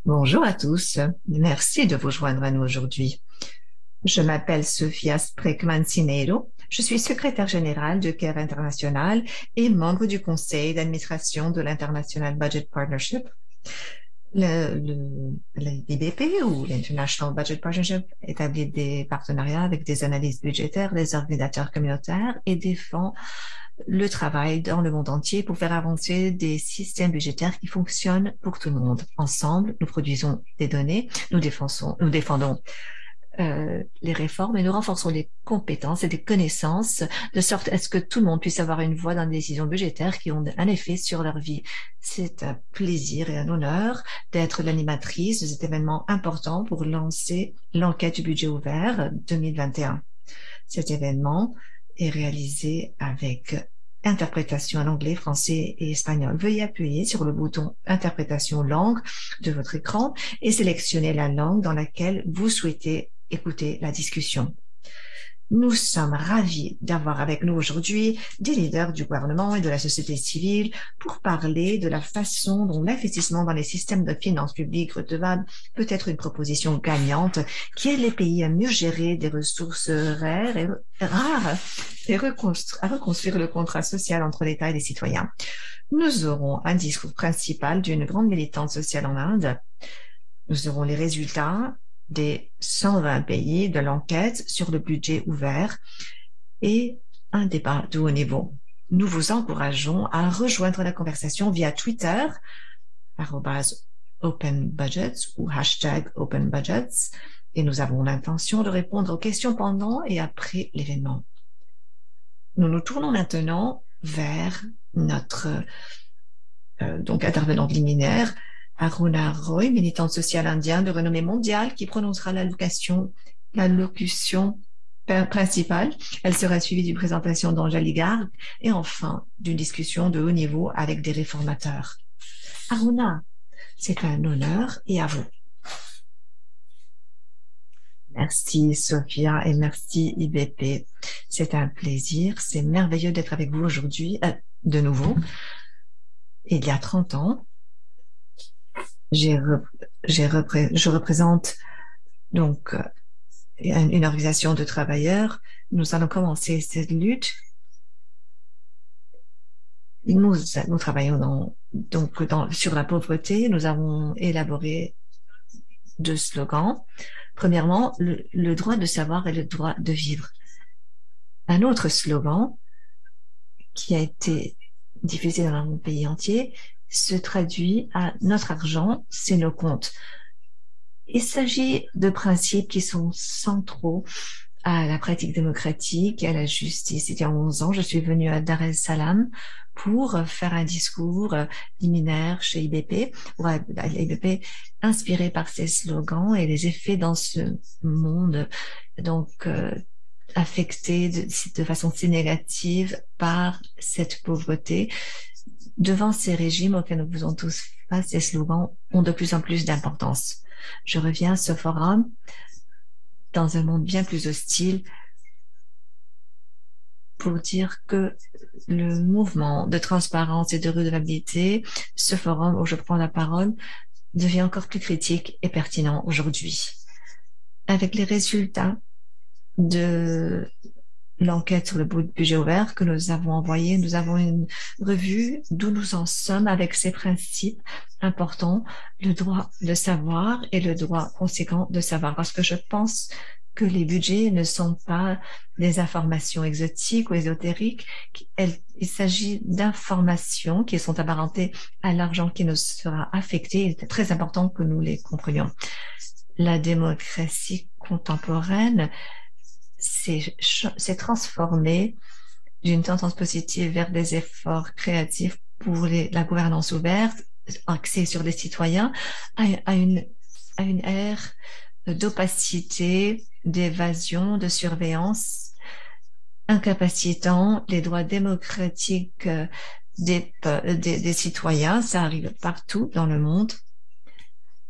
Bonjour à tous, merci de vous joindre à nous aujourd'hui. Je m'appelle Sofia Sprekman-Cineiro, je suis secrétaire générale de CARE International et membre du conseil d'administration de l'International Budget Partnership. L'IBP ou l'International Budget Partnership établit des partenariats avec des analystes budgétaires, des organisateurs communautaires et défend le travail dans le monde entier pour faire avancer des systèmes budgétaires qui fonctionnent pour tout le monde. Ensemble, nous produisons des données, nous défendons les réformes et nous renforçons les compétences et les connaissances de sorte à ce que tout le monde puisse avoir une voix dans les décisions budgétaires qui ont un effet sur leur vie. C'est un plaisir et un honneur d'être l'animatrice de cet événement important pour lancer l'enquête du budget ouvert 2021. Cet événement est réalisé avec interprétation en anglais, français et espagnol. Veuillez appuyer sur le bouton interprétation langue de votre écran et sélectionner la langue dans laquelle vous souhaitez écouter la discussion. Nous sommes ravis d'avoir avec nous aujourd'hui des leaders du gouvernement et de la société civile pour parler de la façon dont l'investissement dans les systèmes de finances publiques redevables peut être une proposition gagnante qui aide les pays à mieux gérer des ressources rares et à reconstruire le contrat social entre l'État et les citoyens. Nous aurons un discours principal d'une grande militante sociale en Inde. Nous aurons les résultats des 120 pays de l'enquête sur le budget ouvert et un débat de haut niveau. Nous vous encourageons à rejoindre la conversation via Twitter, @OpenBudgets ou #OpenBudgets, et nous avons l'intention de répondre aux questions pendant et après l'événement. Nous nous tournons maintenant vers notre intervenant liminaire, Aruna Roy, militante sociale indienne de renommée mondiale, qui prononcera l'allocution principale. Elle sera suivie d'une présentation d'Angèle Garg et enfin d'une discussion de haut niveau avec des réformateurs. Aruna, c'est un honneur et à vous. Merci Sophia et merci IBP. C'est un plaisir, c'est merveilleux d'être avec vous aujourd'hui, de nouveau. Il y a 30 ans, je représente donc une organisation de travailleurs. Nous allons commencer cette lutte. Nous travaillons sur la pauvreté. Nous avons élaboré 2 slogans. Premièrement, le droit de savoir et le droit de vivre. Un autre slogan qui a été diffusé dans mon pays entier se traduit à notre argent, c'est nos comptes. Il s'agit de principes qui sont centraux à la pratique démocratique et à la justice. Il y a 11 ans, je suis venue à Dar es Salaam pour faire un discours liminaire chez IBP, IBP inspiré par ces slogans et les effets dans ce monde, affecté de façon si négative par cette pauvreté. Devant ces régimes auxquels nous faisons tous face, ces slogans ont de plus en plus d'importance. Je reviens à ce forum dans un monde bien plus hostile pour dire que le mouvement de transparence et de redevabilité, ce forum où je prends la parole, devient encore plus critique et pertinent aujourd'hui. Avec les résultats de l'enquête sur le budget ouvert que nous avons envoyé, nous avons une revue d'où nous en sommes avec ces principes importants, le droit de savoir et le droit conséquent de savoir. Parce que je pense que les budgets ne sont pas des informations exotiques ou ésotériques. Il s'agit d'informations qui sont apparentées à l'argent qui nous sera affecté. Il est très important que nous les comprenions. La démocratie contemporaine s'est transformée d'une tendance positive vers des efforts créatifs pour la gouvernance ouverte, axée sur les citoyens, à une ère d'opacité, d'évasion, de surveillance, incapacitant les droits démocratiques des citoyens. Ça arrive partout dans le monde.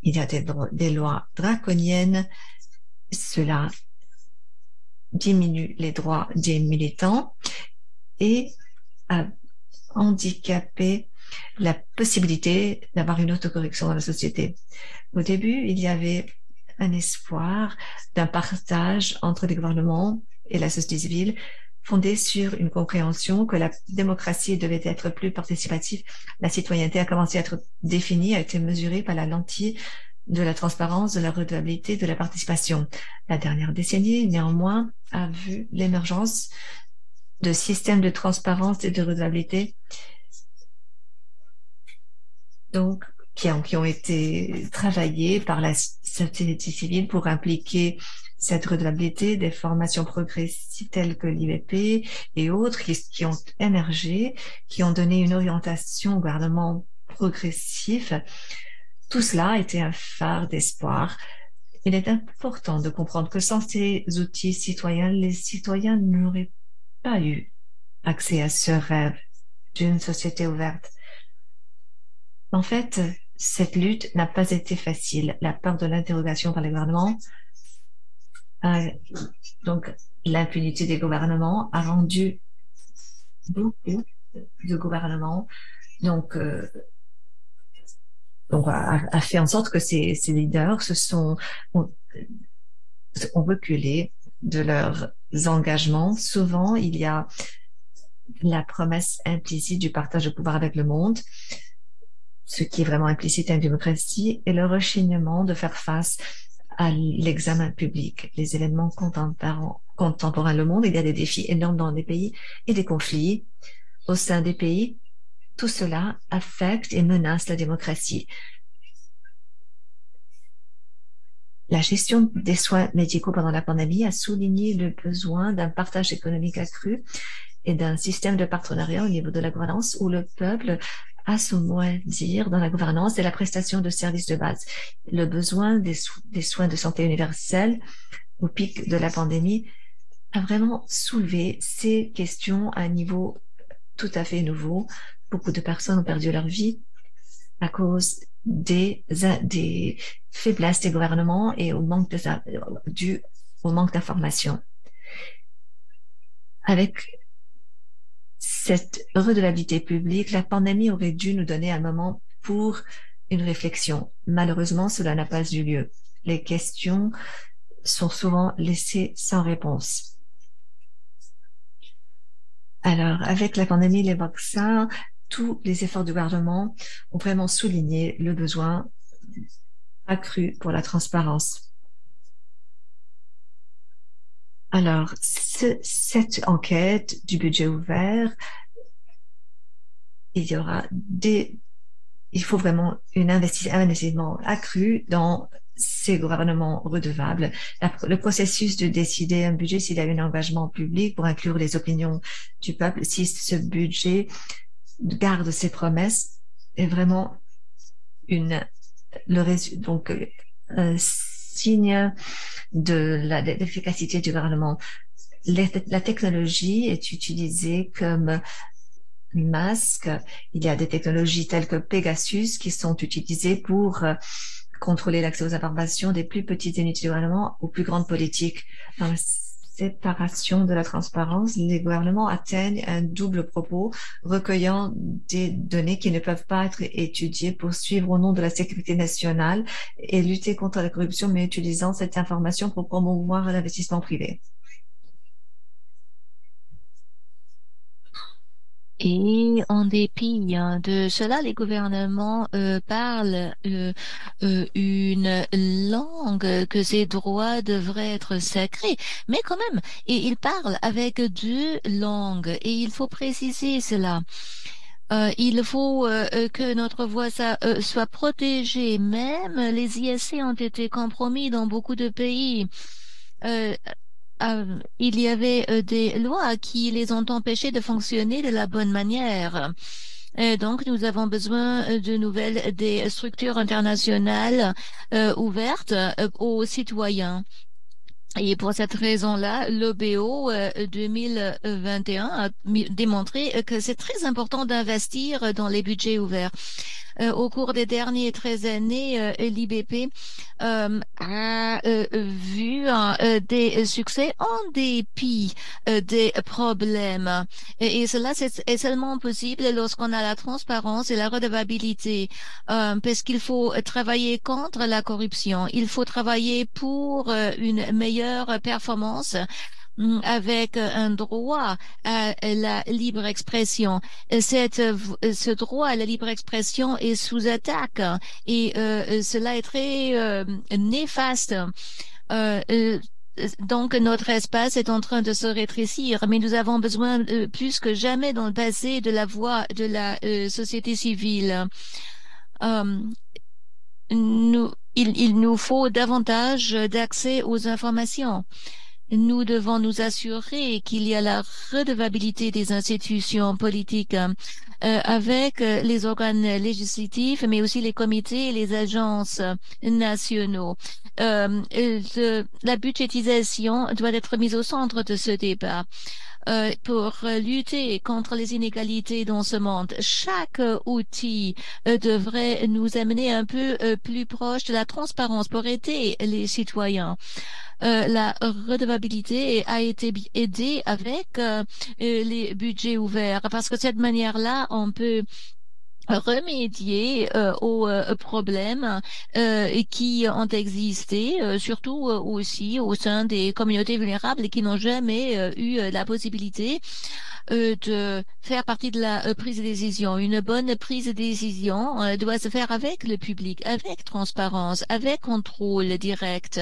Il y a des lois draconiennes. Cela diminue les droits des militants et a handicapé la possibilité d'avoir une autocorrection dans la société. Au début, il y avait un espoir d'un partage entre les gouvernements et la société civile fondé sur une compréhension que la démocratie devait être plus participative. La citoyenneté a commencé à être définie, a été mesurée par la lentille de la transparence, de la redevabilité, de la participation. La dernière décennie, néanmoins, a vu l'émergence de systèmes de transparence et de redevabilité donc, qui ont été travaillés par la société civile pour impliquer cette redevabilité des formations progressives telles que l'IVP et autres qui ont émergé, qui ont donné une orientation au gouvernement progressif. Tout cela était un phare d'espoir. Il est important de comprendre que sans ces outils citoyens, les citoyens n'auraient pas eu accès à ce rêve d'une société ouverte. En fait, cette lutte n'a pas été facile. La peur de l'interrogation par les gouvernements, donc l'impunité des gouvernements a rendu beaucoup de gouvernements, donc, a fait en sorte que ces leaders ont reculé de leurs engagements. Souvent, il y a la promesse implicite du partage de pouvoir avec le monde, ce qui est vraiment implicite à une démocratie, et le rechignement de faire face à l'examen public, les événements contemporains. Le monde, il y a des défis énormes dans les pays et des conflits au sein des pays. Tout cela affecte et menace la démocratie. La gestion des soins médicaux pendant la pandémie a souligné le besoin d'un partage économique accru et d'un système de partenariat au niveau de la gouvernance où le peuple a son mot à dire dans la gouvernance et la prestation de services de base. Le besoin des soins de santé universels au pic de la pandémie a vraiment soulevé ces questions à un niveau tout à fait nouveau. Beaucoup de personnes ont perdu leur vie à cause des faiblesses des gouvernements et dû au manque d'information. Avec cette redevabilité publique, la pandémie aurait dû nous donner un moment pour une réflexion. Malheureusement, cela n'a pas eu lieu. Les questions sont souvent laissées sans réponse. Alors, avec la pandémie, les vaccins, tous les efforts du gouvernement ont vraiment souligné le besoin accru pour la transparence. Alors, cette enquête du budget ouvert, il faut vraiment un investissement accru dans ces gouvernements redevables. Le processus de décider un budget s'il y a un engagement public pour inclure les opinions du peuple, si ce budget garde ses promesses, est vraiment un signe de l'efficacité du gouvernement. La technologie est utilisée comme masque. Il y a des technologies telles que Pegasus qui sont utilisées pour contrôler l'accès aux informations des plus petites unités de gouvernement aux plus grandes politiques. Dans la séparation de la transparence, les gouvernements atteignent un double propos, recueillant des données qui ne peuvent pas être étudiées pour suivre au nom de la sécurité nationale et lutter contre la corruption, mais utilisant cette information pour promouvoir l'investissement privé. Et en dépit de cela, les gouvernements parlent une langue que ces droits devraient être sacrés. Mais quand même, et ils parlent avec deux langues et il faut préciser cela. Il faut que notre voix soit protégée. Même les ISC ont été compromis dans beaucoup de pays. Il y avait des lois qui les ont empêchés de fonctionner de la bonne manière. Donc, nous avons besoin des structures internationales ouvertes aux citoyens. Et pour cette raison-là, l'OBO 2021 a démontré que c'est très important d'investir dans les budgets ouverts. Au cours des dernières 13 années, l'IBP a vu des succès en dépit des problèmes. Et cela est seulement possible lorsqu'on a la transparence et la redevabilité, parce qu'il faut travailler contre la corruption. Il faut travailler pour une meilleure performance avec un droit à la libre expression. Ce droit à la libre expression est sous attaque et cela est très néfaste. Euh, euh, donc notre espace est en train de se rétrécir, mais nous avons besoin plus que jamais dans le passé de la voix de la société civile. Euh, il nous faut davantage d'accès aux informations. Nous devons nous assurer qu'il y a la redevabilité des institutions politiques avec les organes législatifs, mais aussi les comités et les agences nationaux. La budgétisation doit être mise au centre de ce débat pour lutter contre les inégalités dans ce monde. Chaque outil devrait nous amener un peu plus proche de la transparence pour aider les citoyens. La redevabilité a été aidée avec les budgets ouverts parce que de cette manière-là, on peut remédier aux problèmes qui ont existé, surtout aussi au sein des communautés vulnérables et qui n'ont jamais eu la possibilité de faire partie de la prise de décision. Une bonne prise de décision doit se faire avec le public, avec transparence, avec contrôle direct,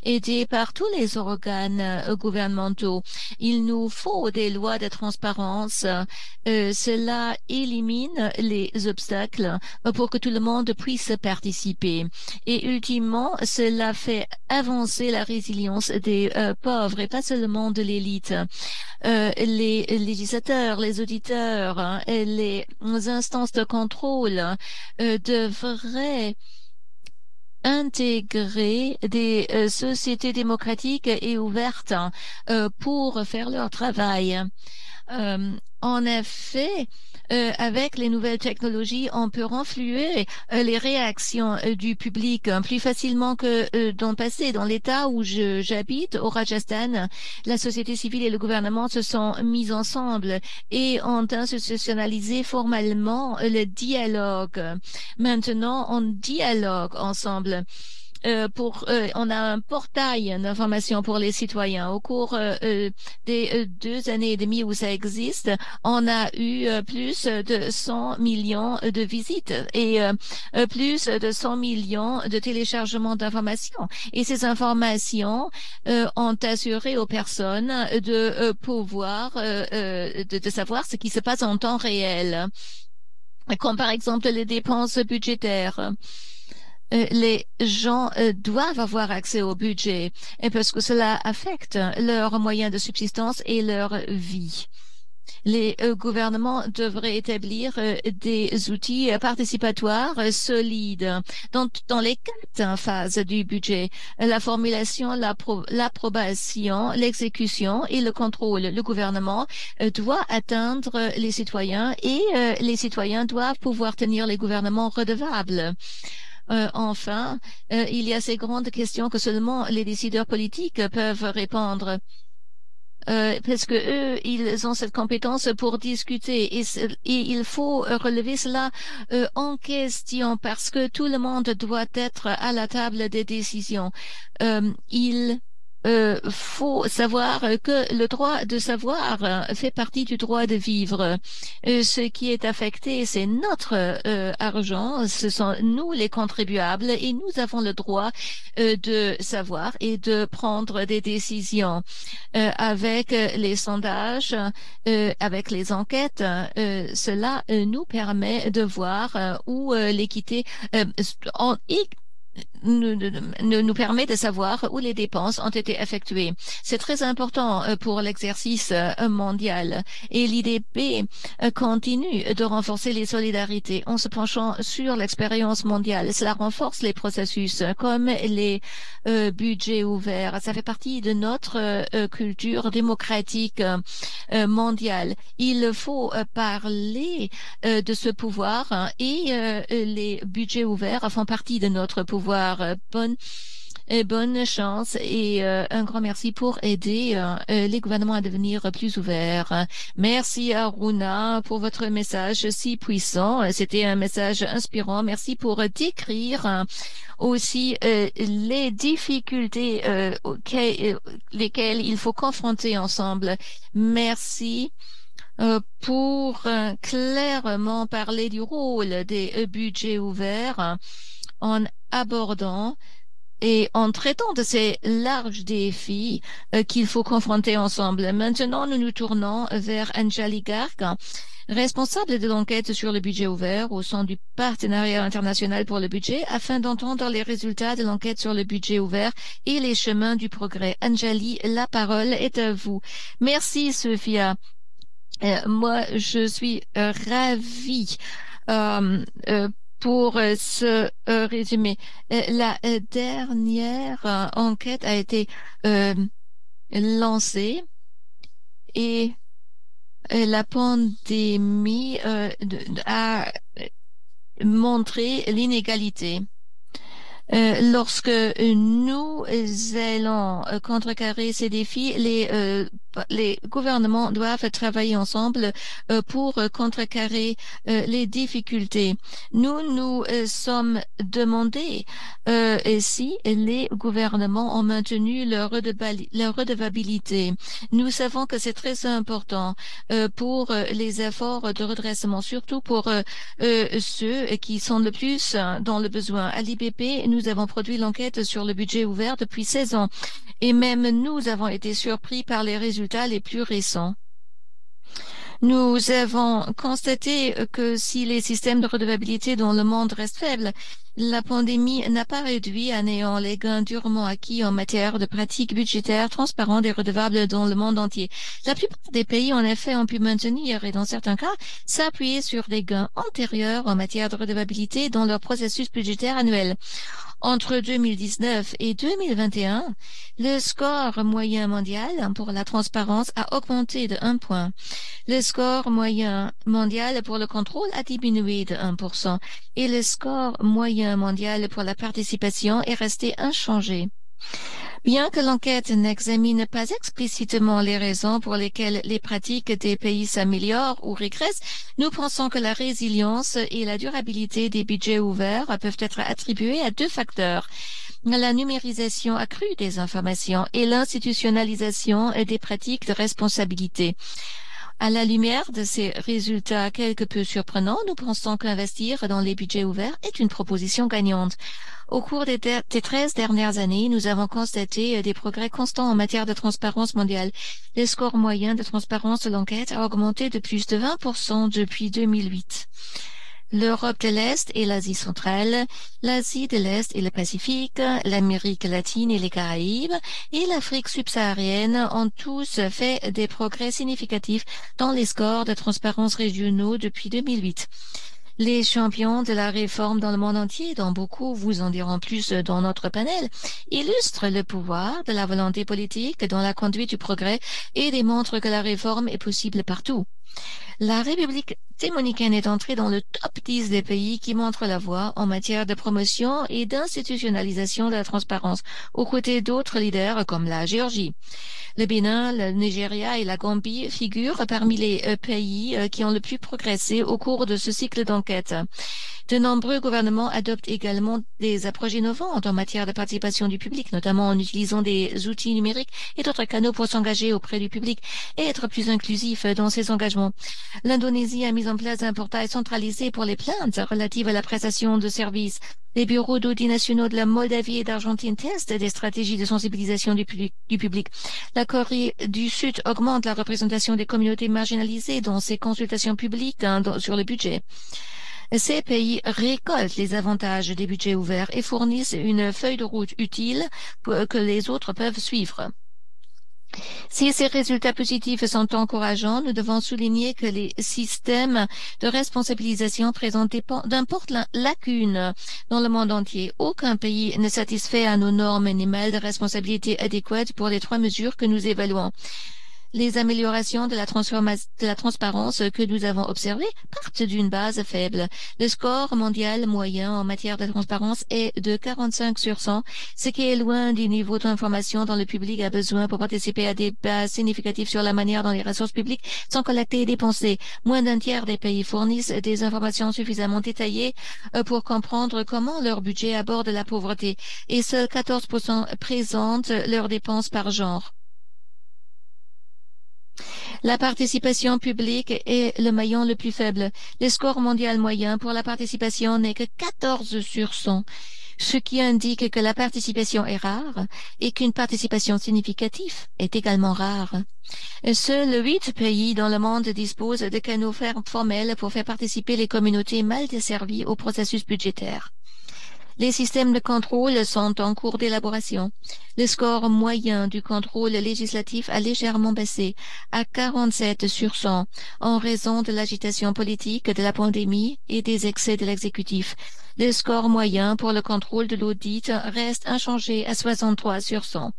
aidé par tous les organes gouvernementaux. Il nous faut des lois de transparence. Cela élimine les obstacles pour que tout le monde puisse participer. Et ultimement, cela fait avancer la résilience des pauvres et pas seulement de l'élite. Les législateurs, les auditeurs et les instances de contrôle devraient intégrer des sociétés démocratiques et ouvertes pour faire leur travail. En effet, avec les nouvelles technologies, on peut renflouer les réactions du public plus facilement que dans le passé. Dans l'État où j'habite, au Rajasthan, la société civile et le gouvernement se sont mis ensemble et ont institutionnalisé formellement le dialogue. Maintenant, on dialogue ensemble. On a un portail d'information pour les citoyens. Au cours des 2 années et demie où ça existe, on a eu plus de 100 millions de visites et plus de 100 millions de téléchargements d'informations. Et ces informations ont assuré aux personnes de pouvoir de savoir ce qui se passe en temps réel, comme par exemple les dépenses budgétaires. Les gens doivent avoir accès au budget et parce que cela affecte leurs moyens de subsistance et leur vie. Les gouvernements devraient établir des outils participatoires solides dans les 4 phases du budget: la formulation, l'approbation, l'exécution et le contrôle. Le gouvernement doit atteindre les citoyens et les citoyens doivent pouvoir tenir les gouvernements redevables. Enfin, il y a ces grandes questions que seulement les décideurs politiques peuvent répondre. Parce que eux, ils ont cette compétence pour discuter et il faut relever cela en question parce que tout le monde doit être à la table des décisions. Il faut savoir que le droit de savoir fait partie du droit de vivre. Ce qui est affecté, c'est notre argent, ce sont nous les contribuables et nous avons le droit de savoir et de prendre des décisions. Avec les sondages, avec les enquêtes, cela nous permet de voir où l'équité nous permet de savoir où les dépenses ont été effectuées. C'est très important pour l'exercice mondial et l'IDP continue de renforcer les solidarités en se penchant sur l'expérience mondiale. Cela renforce les processus comme les budgets ouverts. Ça fait partie de notre culture démocratique mondiale. Il faut parler de ce pouvoir et les budgets ouverts font partie de notre pouvoir. Bonne chance et un grand merci pour aider les gouvernements à devenir plus ouverts. Merci Aruna pour votre message si puissant. C'était un message inspirant. Merci pour décrire aussi les difficultés lesquelles il faut confronter ensemble. Merci pour clairement parler du rôle des budgets ouverts en abordant et en traitant de ces larges défis qu'il faut confronter ensemble. Maintenant, nous nous tournons vers Anjali Garg, responsable de l'enquête sur le budget ouvert au sein du Partenariat international pour le budget, afin d'entendre les résultats de l'enquête sur le budget ouvert et les chemins du progrès. Anjali, la parole est à vous. Merci, Sophia. Moi, je suis ravie pour ce résumé. La dernière enquête a été lancée et la pandémie a montré l'inégalité. Lorsque nous allons contrecarrer ces défis, les gouvernements doivent travailler ensemble pour contrecarrer les difficultés. Nous sommes demandés si les gouvernements ont maintenu leur redevabilité. Nous savons que c'est très important pour les efforts de redressement, surtout pour ceux qui sont le plus dans le besoin. À l'IBP, nous avons produit l'enquête sur le budget ouvert depuis 16 ans et même nous avons été surpris par les résultats les plus récents. Nous avons constaté que si les systèmes de redevabilité dans le monde restent faibles, la pandémie n'a pas réduit à néant les gains durement acquis en matière de pratiques budgétaires transparentes et redevables dans le monde entier. La plupart des pays, en effet, ont pu maintenir et, dans certains cas, s'appuyer sur des gains antérieurs en matière de redevabilité dans leur processus budgétaire annuel. Entre 2019 et 2021, le score moyen mondial pour la transparence a augmenté de 1 point. Le score moyen mondial pour le contrôle a diminué de 1% et le score moyen mondial pour la participation est resté inchangé. Bien que l'enquête n'examine pas explicitement les raisons pour lesquelles les pratiques des pays s'améliorent ou régressent, nous pensons que la résilience et la durabilité des budgets ouverts peuvent être attribuées à 2 facteurs: la numérisation accrue des informations et l'institutionnalisation des pratiques de responsabilité. À la lumière de ces résultats quelque peu surprenants, nous pensons qu'investir dans les budgets ouverts est une proposition gagnante. Au cours des 13 dernières années, nous avons constaté des progrès constants en matière de transparence mondiale. Le score moyen de transparence de l'enquête a augmenté de plus de 20% depuis 2008. L'Europe de l'Est et l'Asie centrale, l'Asie de l'Est et le Pacifique, l'Amérique latine et les Caraïbes et l'Afrique subsaharienne ont tous fait des progrès significatifs dans les scores de transparence régionaux depuis 2008. Les champions de la réforme dans le monde entier, dont beaucoup vous en diront plus dans notre panel, illustrent le pouvoir de la volonté politique dans la conduite du progrès et démontrent que la réforme est possible partout. La République dominicaine est entrée dans le top 10 des pays qui montrent la voie en matière de promotion et d'institutionnalisation de la transparence, aux côtés d'autres leaders comme la Géorgie. Le Bénin, le Nigeria et la Gambie figurent parmi les pays qui ont le plus progressé au cours de ce cycle d'enquête. De nombreux gouvernements adoptent également des approches innovantes en matière de participation du public, notamment en utilisant des outils numériques et d'autres canaux pour s'engager auprès du public et être plus inclusif dans ses engagements. L'Indonésie a mis en place un portail centralisé pour les plaintes relatives à la prestation de services. Les bureaux d'audit nationaux de la Moldavie et d'Argentine testent des stratégies de sensibilisation du public. La Corée du Sud augmente la représentation des communautés marginalisées dans ses consultations publiques sur le budget. Ces pays récoltent les avantages des budgets ouverts et fournissent une feuille de route utile que les autres peuvent suivre. Si ces résultats positifs sont encourageants, nous devons souligner que les systèmes de responsabilisation présentent d'importantes lacunes dans le monde entier. Aucun pays ne satisfait à nos normes minimales de responsabilité adéquates pour les 3 mesures que nous évaluons. Les améliorations de la transparence que nous avons observées partent d'une base faible. Le score mondial moyen en matière de transparence est de 45 sur 100, ce qui est loin du niveau d'information dont le public a besoin pour participer à des débats significatifs sur la manière dont les ressources publiques sont collectées et dépensées. Moins d'un tiers des pays fournissent des informations suffisamment détaillées pour comprendre comment leur budget aborde la pauvreté, et seuls 14% présentent leurs dépenses par genre. La participation publique est le maillon le plus faible. Le score mondial moyen pour la participation n'est que 14 sur 100, ce qui indique que la participation est rare et qu'une participation significative est également rare. Seuls 8 pays dans le monde disposent de canaux formels pour faire participer les communautés mal desservies au processus budgétaire. Les systèmes de contrôle sont en cours d'élaboration. Le score moyen du contrôle législatif a légèrement baissé à 47 sur 100 en raison de l'agitation politique, de la pandémie et des excès de l'exécutif. Le score moyen pour le contrôle de l'audit reste inchangé à 63 sur 100.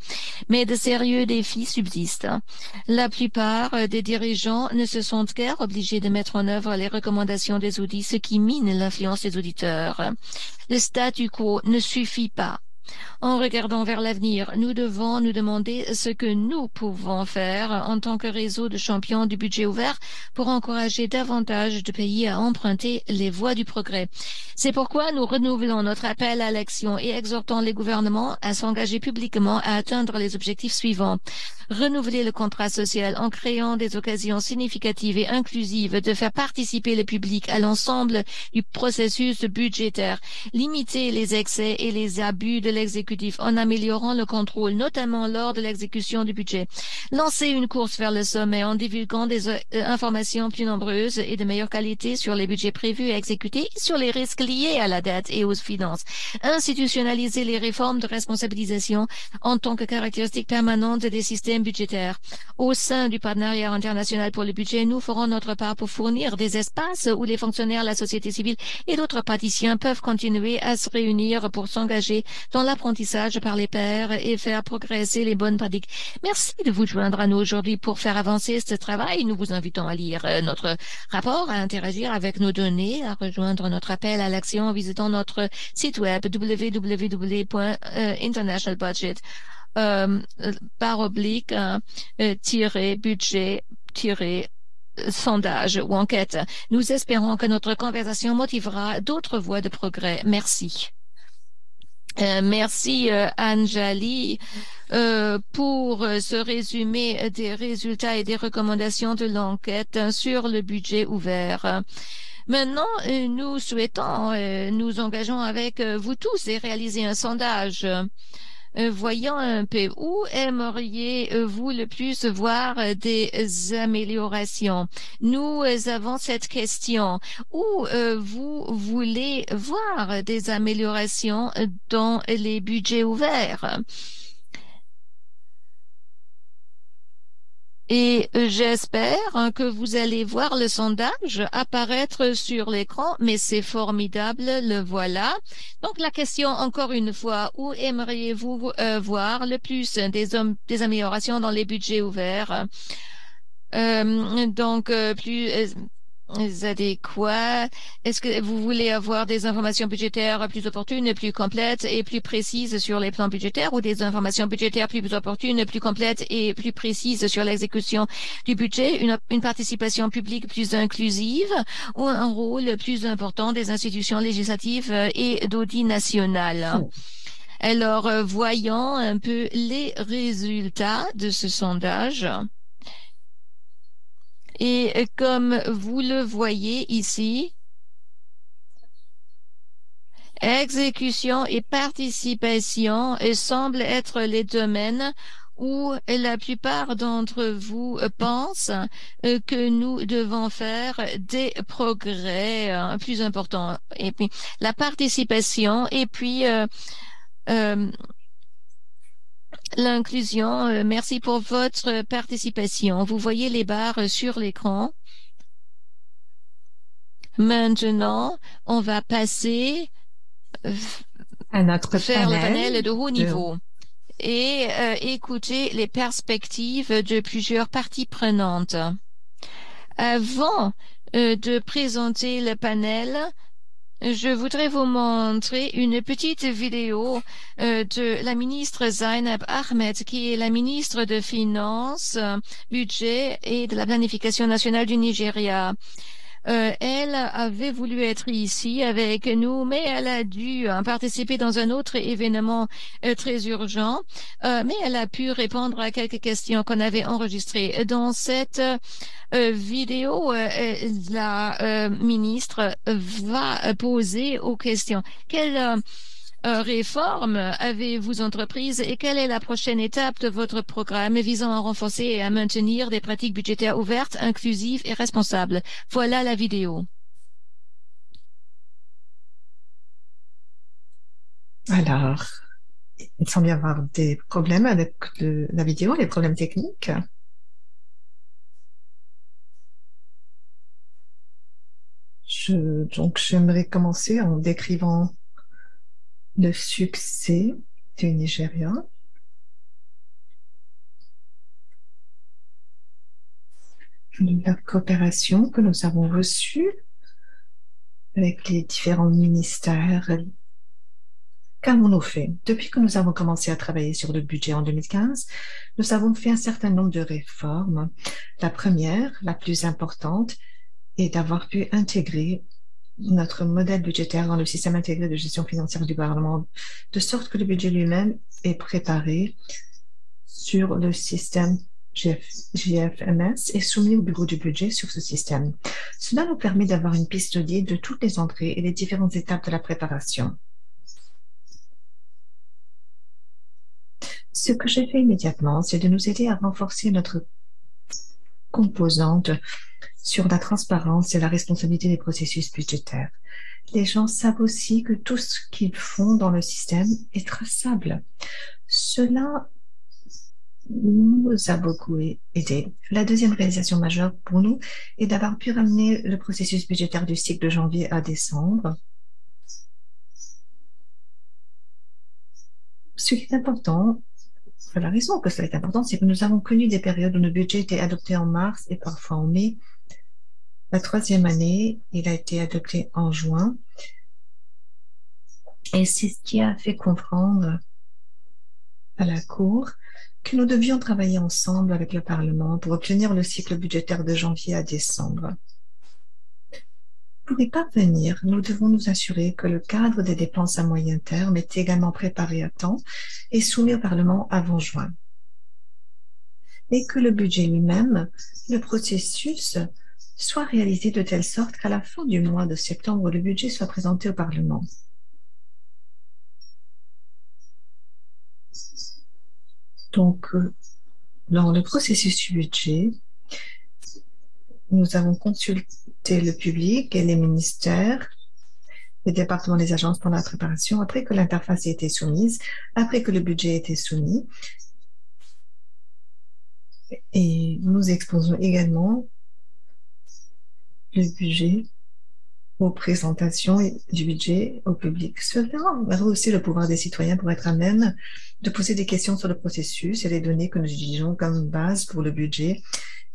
Mais de sérieux défis subsistent. La plupart des dirigeants ne se sentent guère obligés de mettre en œuvre les recommandations des audits, ce qui mine l'influence des auditeurs. Le statu quo ne suffit pas. En regardant vers l'avenir, nous devons nous demander ce que nous pouvons faire en tant que réseau de champions du budget ouvert pour encourager davantage de pays à emprunter les voies du progrès. C'est pourquoi nous renouvelons notre appel à l'action et exhortons les gouvernements à s'engager publiquement à atteindre les objectifs suivants. Renouveler le contrat social en créant des occasions significatives et inclusives de faire participer le public à l'ensemble du processus budgétaire. Limiter les excès et les abus de l'exécutif en améliorant le contrôle, notamment lors de l'exécution du budget. Lancer une course vers le sommet en divulguant des informations plus nombreuses et de meilleure qualité sur les budgets prévus et exécutés et sur les risques liés à la dette et aux finances. Institutionnaliser les réformes de responsabilisation en tant que caractéristique permanente des systèmes budgétaires. Au sein du partenariat international pour le budget, nous ferons notre part pour fournir des espaces où les fonctionnaires, la société civile et d'autres praticiens peuvent continuer à se réunir pour s'engager dans l'apprentissage par les pairs et faire progresser les bonnes pratiques. Merci de vous joindre à nous aujourd'hui pour faire avancer ce travail. Nous vous invitons à lire notre rapport, à interagir avec nos données, à rejoindre notre appel à l'action en visitant notre site web www.internationalbudget /budget sondage ou enquête. Nous espérons que notre conversation motivera d'autres voies de progrès. Merci. Merci Anjali pour ce résumé des résultats et des recommandations de l'enquête sur le budget ouvert. Maintenant, nous souhaitons nous engageons avec vous tous et réaliser un sondage. Voyons un peu où aimeriez-vous le plus voir des améliorations. Nous avons cette question. Où vous voulez voir des améliorations dans les budgets ouverts? Et j'espère que vous allez voir le sondage apparaître sur l'écran, mais c'est formidable, le voilà. Donc la question, encore une fois, où aimeriez-vous voir le plus des améliorations dans les budgets ouverts? Plus adéquats. Est-ce que vous voulez avoir des informations budgétaires plus opportunes, plus complètes et plus précises sur les plans budgétaires ou des informations budgétaires plus opportunes, plus complètes et plus précises sur l'exécution du budget, une participation publique plus inclusive ou un rôle plus important des institutions législatives et d'audit national? Alors, voyons un peu les résultats de ce sondage. Et comme vous le voyez ici, exécution et participation semblent être les domaines où la plupart d'entre vous pensent que nous devons faire des progrès plus importants. Et puis la participation et puis euh, l'inclusion. Merci pour votre participation. Vous voyez les barres sur l'écran. Maintenant, on va passer à notre vers le panel panel de haut de niveau et écouter les perspectives de plusieurs parties prenantes. Avant de présenter le panel, je voudrais vous montrer une petite vidéo de la ministre Zainab Ahmed, qui est la ministre de Finances, Budget et de la Planification nationale du Nigeria. Elle avait voulu être ici avec nous, mais elle a dû participer dans un autre événement très urgent. Mais elle a pu répondre à quelques questions qu'on avait enregistrées. Dans cette vidéo, la ministre va poser aux questions. Quelle réforme avez-vous entreprise et quelle est la prochaine étape de votre programme visant à renforcer et à maintenir des pratiques budgétaires ouvertes, inclusives et responsables? Voilà la vidéo. Alors, il semble y avoir des problèmes avec la vidéo, des problèmes techniques. Donc, j'aimerais commencer en décrivant le succès du Nigeria. La coopération que nous avons reçue avec les différents ministères. Qu'avons-nous fait? Depuis que nous avons commencé à travailler sur le budget en 2015, nous avons fait un certain nombre de réformes. La première, la plus importante, est d'avoir pu intégrer notre modèle budgétaire dans le système intégré de gestion financière du gouvernement, de sorte que le budget lui-même est préparé sur le système GFMS et soumis au bureau du budget sur ce système. Cela nous permet d'avoir une piste guide de toutes les entrées et les différentes étapes de la préparation. Ce que j'ai fait immédiatement, c'est de nous aider à renforcer notre composante sur la transparence et la responsabilité des processus budgétaires. Les gens savent aussi que tout ce qu'ils font dans le système est traçable. Cela nous a beaucoup aidé. La deuxième réalisation majeure pour nous est d'avoir pu ramener le processus budgétaire du cycle de janvier à décembre. Ce qui est important, la raison que cela est important, c'est que nous avons connu des périodes où nos budgets étaient adoptés en mars et parfois en mai. La troisième année, il a été adopté en juin. Et c'est ce qui a fait comprendre à la Cour que nous devions travailler ensemble avec le Parlement pour obtenir le cycle budgétaire de janvier à décembre. Pour y parvenir, nous devons nous assurer que le cadre des dépenses à moyen terme est également préparé à temps et soumis au Parlement avant juin. Et que le budget lui-même, le processus, soit réalisé de telle sorte qu'à la fin du mois de septembre, le budget soit présenté au Parlement. Donc, dans le processus du budget, nous avons consulté le public et les ministères, les départements, les agences pendant la préparation, après que l'interface ait été soumise, après que le budget ait été soumis. Et nous exposons également le budget aux présentations du budget au public. Cela rehausser le pouvoir des citoyens pour être à même de poser des questions sur le processus et les données que nous utilisons comme base pour le budget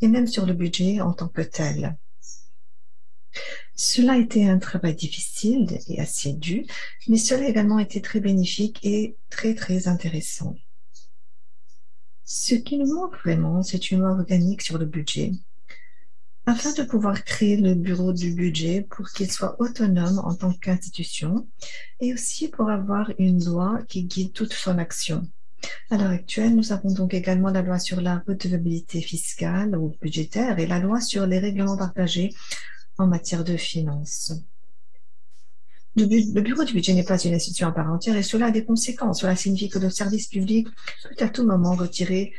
et même sur le budget en tant que tel. Cela a été un travail difficile et assidu, mais cela a également été très bénéfique et très intéressant. Ce qui nous manque vraiment, c'est une loi organique sur le budget, afin de pouvoir créer le bureau du budget pour qu'il soit autonome en tant qu'institution et aussi pour avoir une loi qui guide toute son action. À l'heure actuelle, nous avons donc également la loi sur la redevabilité fiscale ou budgétaire et la loi sur les règlements partagés en matière de finances. Le bureau du budget n'est pas une institution à part entière et cela a des conséquences. Cela signifie que le service public peut à tout moment retirer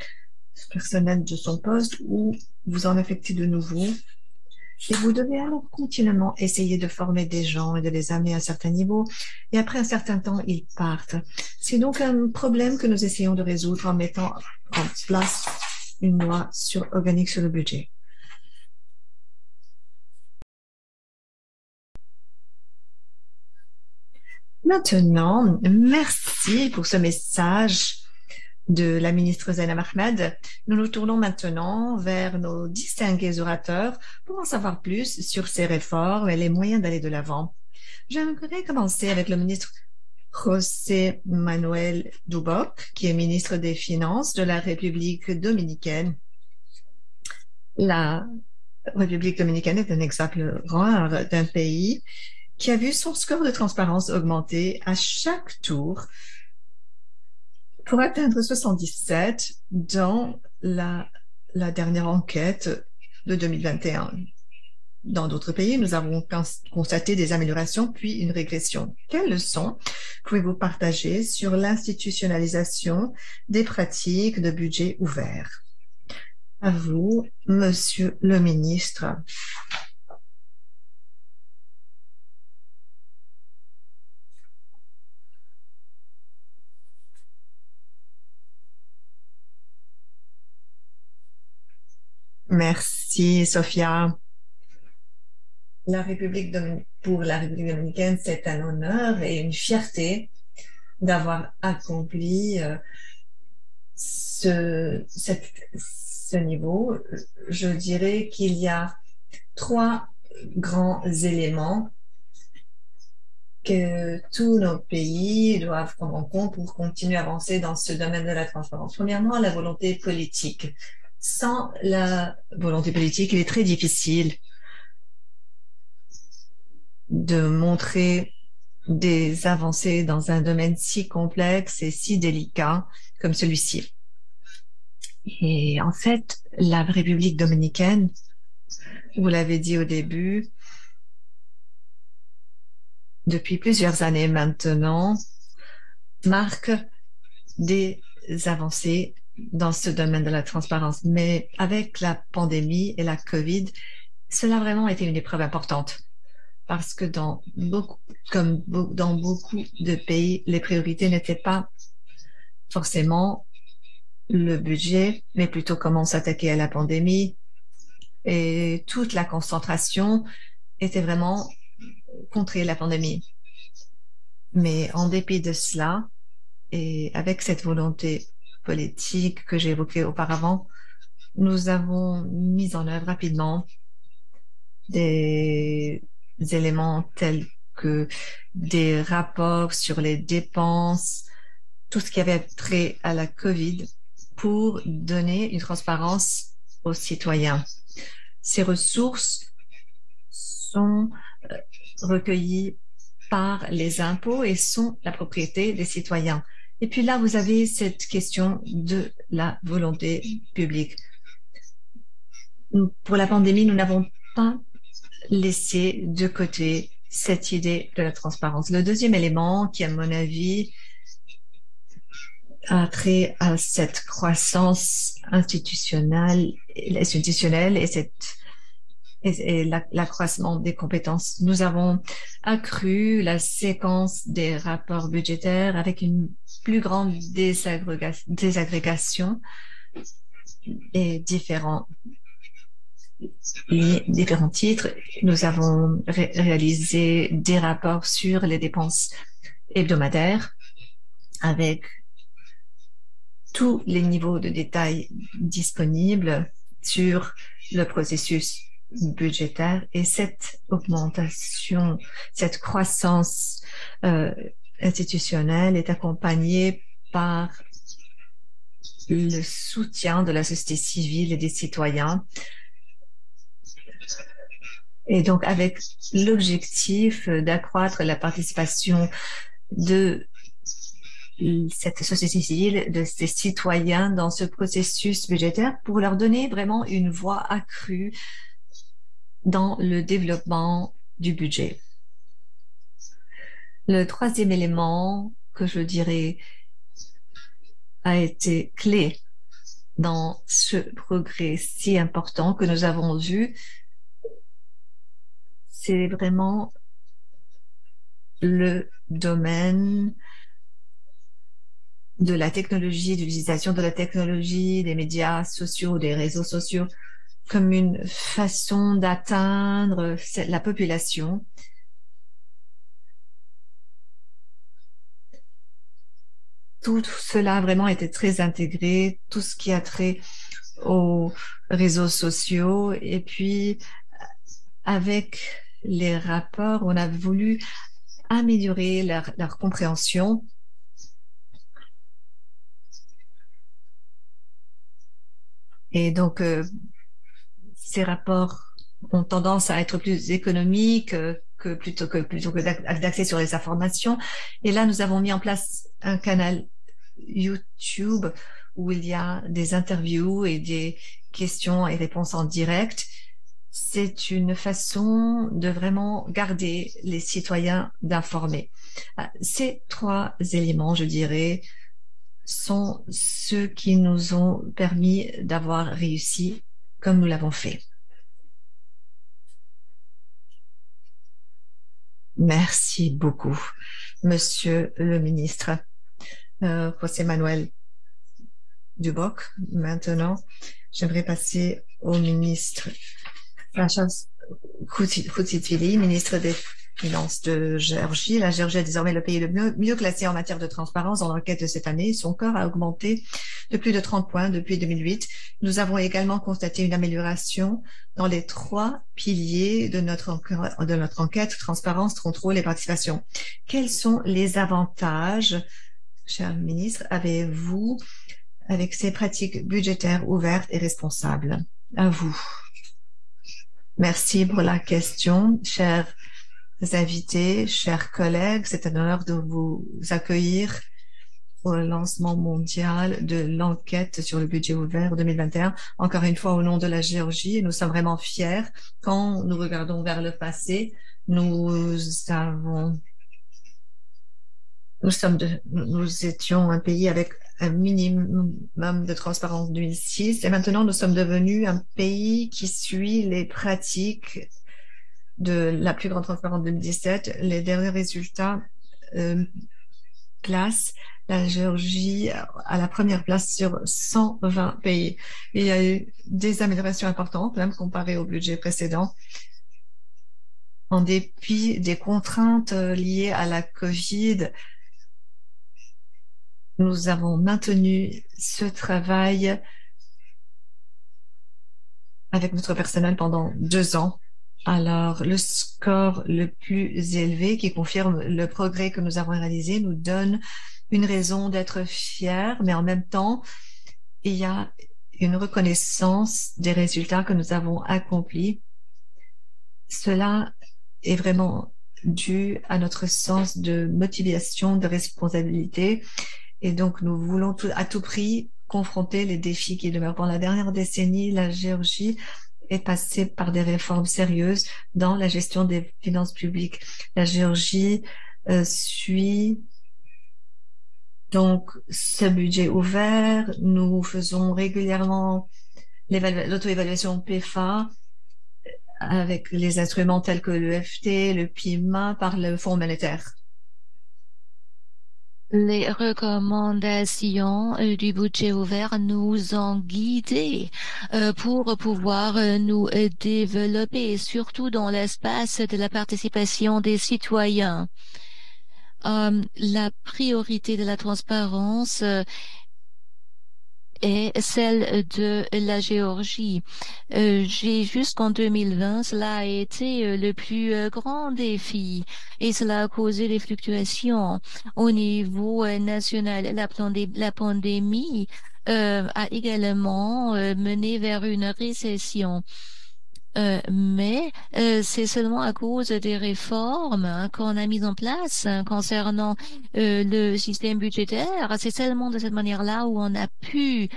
ce personnel de son poste ou vous en affecter de nouveau. Et vous devez alors continuellement essayer de former des gens et de les amener à un certain niveau. Et après un certain temps, ils partent. C'est donc un problème que nous essayons de résoudre en mettant en place une loi organique sur le budget. Maintenant, merci pour ce message de la ministre Zainab Ahmed. Nous nous tournons maintenant vers nos distingués orateurs pour en savoir plus sur ces réformes et les moyens d'aller de l'avant. J'aimerais commencer avec le ministre José Manuel Duboc, qui est ministre des Finances de la République dominicaine. La République dominicaine est un exemple rare d'un pays qui a vu son score de transparence augmenter à chaque tour pour atteindre 77 dans la dernière enquête de 2021. Dans d'autres pays, nous avons constaté des améliorations puis une régression. Quelles leçons pouvez-vous partager sur l'institutionnalisation des pratiques de budget ouvert? À vous, Monsieur le ministre. Merci, Sophia. Pour la République dominicaine, c'est un honneur et une fierté d'avoir accompli ce niveau. Je dirais qu'il y a trois grands éléments que tous nos pays doivent prendre en compte pour continuer à avancer dans ce domaine de la transparence. Premièrement, la volonté politique. Sans la volonté politique, il est très difficile de montrer des avancées dans un domaine si complexe et si délicat comme celui-ci. Et en fait, la République dominicaine, vous l'avez dit au début, depuis plusieurs années maintenant, marque des avancées dans ce domaine de la transparence. Mais avec la pandémie et la COVID, cela a vraiment été une épreuve importante parce que comme dans beaucoup de pays, les priorités n'étaient pas forcément le budget, mais plutôt comment s'attaquer à la pandémie. Et toute la concentration était vraiment contrer la pandémie. Mais en dépit de cela, et avec cette volonté politique que j'ai évoquée auparavant, nous avons mis en œuvre rapidement des éléments tels que des rapports sur les dépenses, tout ce qui avait trait à la COVID pour donner une transparence aux citoyens. Ces ressources sont recueillies par les impôts et sont la propriété des citoyens. Et puis là, vous avez cette question de la volonté publique. Pour la pandémie, nous n'avons pas laissé de côté cette idée de la transparence. Le deuxième élément qui, à mon avis, a trait à cette croissance institutionnelle et l'accroissement des compétences. Nous avons accru la séquence des rapports budgétaires avec une plus grande désagrégation et différents titres. Nous avons réalisé des rapports sur les dépenses hebdomadaires avec tous les niveaux de détail disponibles sur le processus budgétaire et cette augmentation, cette croissance institutionnelle est accompagnée par le soutien de la société civile et des citoyens. Et donc, avec l'objectif d'accroître la participation de cette société civile, de ces citoyens dans ce processus budgétaire pour leur donner vraiment une voix accrue dans le développement du budget. Le troisième élément que je dirais a été clé dans ce progrès si important que nous avons vu, c'est vraiment le domaine de la technologie, de l'utilisation de la technologie, des médias sociaux, des réseaux sociaux, comme une façon d'atteindre la population. Tout cela a vraiment été très intégré, tout ce qui a trait aux réseaux sociaux. Et puis, avec les rapports, on a voulu améliorer leur compréhension. Et donc, ces rapports ont tendance à être plus économiques que d'accès sur les informations. Et là, nous avons mis en place un canal YouTube où il y a des interviews et des questions et réponses en direct. C'est une façon de vraiment garder les citoyens d'informer. Ces trois éléments, je dirais, sont ceux qui nous ont permis d'avoir réussi comme nous l'avons fait. Merci beaucoup, Monsieur le ministre. José Manuel Duboc. Maintenant, j'aimerais passer au ministre Sacha Koutsitili, ministre des Finances de Géorgie. La Géorgie est désormais le pays le mieux classé en matière de transparence dans l'enquête de cette année. Son score a augmenté de plus de 30 points depuis 2008. Nous avons également constaté une amélioration dans les trois piliers de notre enquête, transparence, contrôle et participation. Quels sont les avantages, cher ministre, avez-vous avec ces pratiques budgétaires ouvertes et responsables? À vous. Merci pour la question, chers invités, chers collègues. C'est un honneur de vous accueillir au lancement mondial de l'enquête sur le budget ouvert 2021. Encore une fois, au nom de la Géorgie, nous sommes vraiment fiers. Quand nous regardons vers le passé, nous étions un pays avec un minimum de transparence en 2006 et maintenant nous sommes devenus un pays qui suit les pratiques de la plus grande transparence en 2017. Les derniers résultats placent la Géorgie à la première place sur 120 pays. Il y a eu des améliorations importantes, même comparées au budget précédent. En dépit des contraintes liées à la COVID, nous avons maintenu ce travail avec notre personnel pendant 2 ans. Alors, le score le plus élevé qui confirme le progrès que nous avons réalisé nous donne une raison d'être fiers, mais en même temps, il y a une reconnaissance des résultats que nous avons accomplis. Cela est vraiment dû à notre sens de motivation, de responsabilité. Et donc, nous voulons à tout prix confronter les défis qui demeurent. Pendant la dernière décennie, la Géorgie est passée par des réformes sérieuses dans la gestion des finances publiques. La Géorgie suit donc ce budget ouvert. Nous faisons régulièrement l'auto-évaluation PFA avec les instruments tels que le FT, le PIMA par le Fonds monétaire. Les recommandations du budget ouvert nous ont guidés pour pouvoir nous développer, surtout dans l'espace de la participation des citoyens. La priorité de la transparence est celle de la Géorgie. Jusqu'en 2020, cela a été le plus grand défi et cela a causé des fluctuations au niveau national. La pandémie a également mené vers une récession. Mais c'est seulement à cause des réformes qu'on a mises en place concernant le système budgétaire. C'est seulement de cette manière-là où on a pu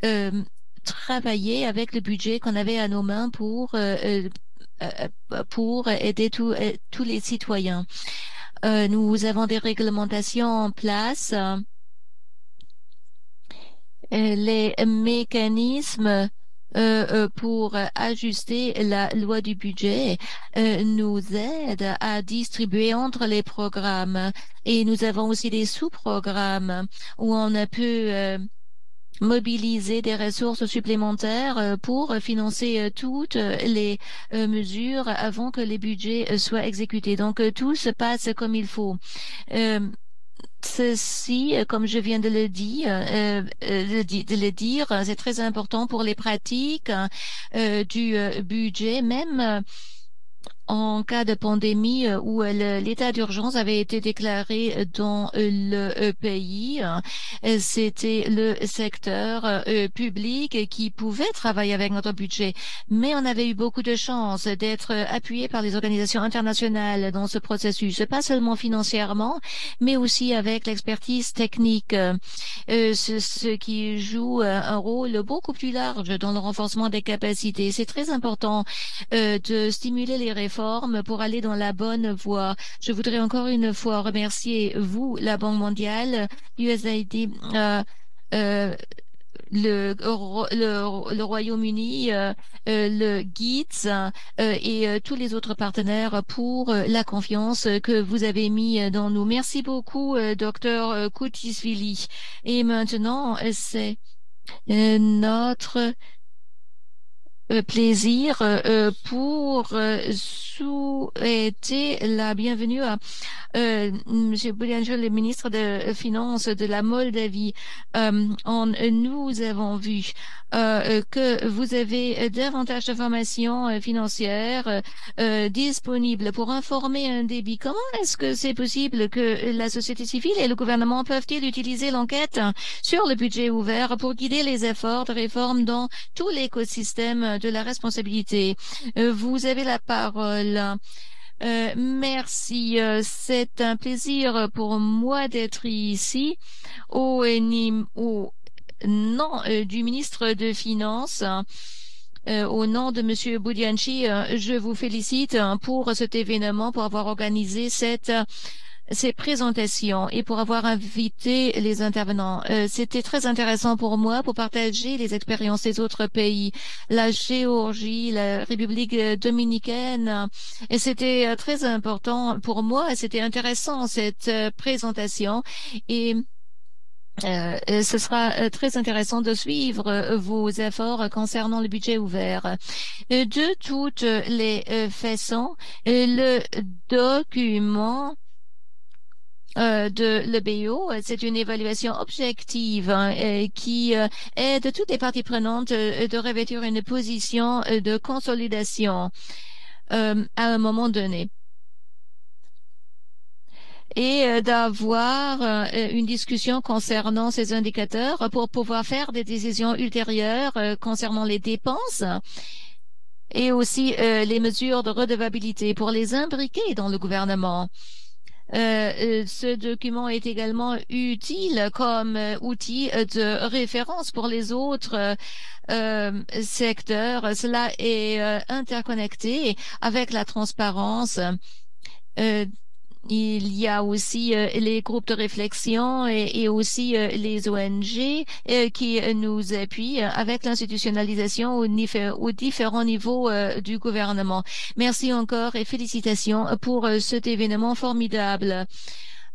euh, travailler avec le budget qu'on avait à nos mains pour aider tous les citoyens. Nous avons des réglementations en place. Les mécanismes pour ajuster la loi du budget nous aident à distribuer entre les programmes. Et nous avons aussi des sous-programmes où on peut mobiliser des ressources supplémentaires pour financer toutes les mesures avant que les budgets soient exécutés. Donc, tout se passe comme il faut. Euh, Ceci, comme je viens de le dire, c'est très important pour les pratiques du budget, même en cas de pandémie où l'état d'urgence avait été déclaré dans le pays. C'était le secteur public qui pouvait travailler avec notre budget, mais on avait eu beaucoup de chance d'être appuyé par les organisations internationales dans ce processus, pas seulement financièrement, mais aussi avec l'expertise technique, ce qui joue un rôle beaucoup plus large dans le renforcement des capacités. C'est très important de stimuler les réformes pour aller dans la bonne voie. Je voudrais encore une fois remercier vous, la Banque mondiale, USAID, euh, le Royaume-Uni, le GITS et tous les autres partenaires pour la confiance que vous avez mis dans nous. Merci beaucoup, docteur Koutisvili. Et maintenant, c'est notre plaisir pour souhaiter la bienvenue à Monsieur Boudianjo, le ministre des Finances de la Moldavie. Nous avons vu que vous avez davantage d'informations financières disponibles pour informer un débit. Comment est-ce que c'est possible que la société civile et le gouvernement peuvent-ils utiliser l'enquête sur le budget ouvert pour guider les efforts de réforme dans tout l'écosystème de la responsabilité? Vous avez la parole. Merci. C'est un plaisir pour moi d'être ici au nom du ministre de Finances. Au nom de Monsieur Boudianchi, je vous félicite pour cet événement, pour avoir organisé ces présentations et pour avoir invité les intervenants. C'était très intéressant pour moi pour partager les expériences des autres pays, la Géorgie, la République dominicaine. Et c'était très important pour moi. C'était intéressant cette présentation et ce sera très intéressant de suivre vos efforts concernant le budget ouvert. De toutes les façons, le document de l'EBO, c'est une évaluation objective qui aide toutes les parties prenantes de revêtir une position de consolidation à un moment donné et d'avoir une discussion concernant ces indicateurs pour pouvoir faire des décisions ultérieures concernant les dépenses et aussi les mesures de redevabilité pour les imbriquer dans le gouvernement. Ce document est également utile comme outil de référence pour les autres secteurs. Cela est interconnecté avec la transparence. Euh, il y a aussi les groupes de réflexion et aussi les ONG qui nous appuient avec l'institutionnalisation aux différents niveaux du gouvernement. Merci encore et félicitations pour cet événement formidable.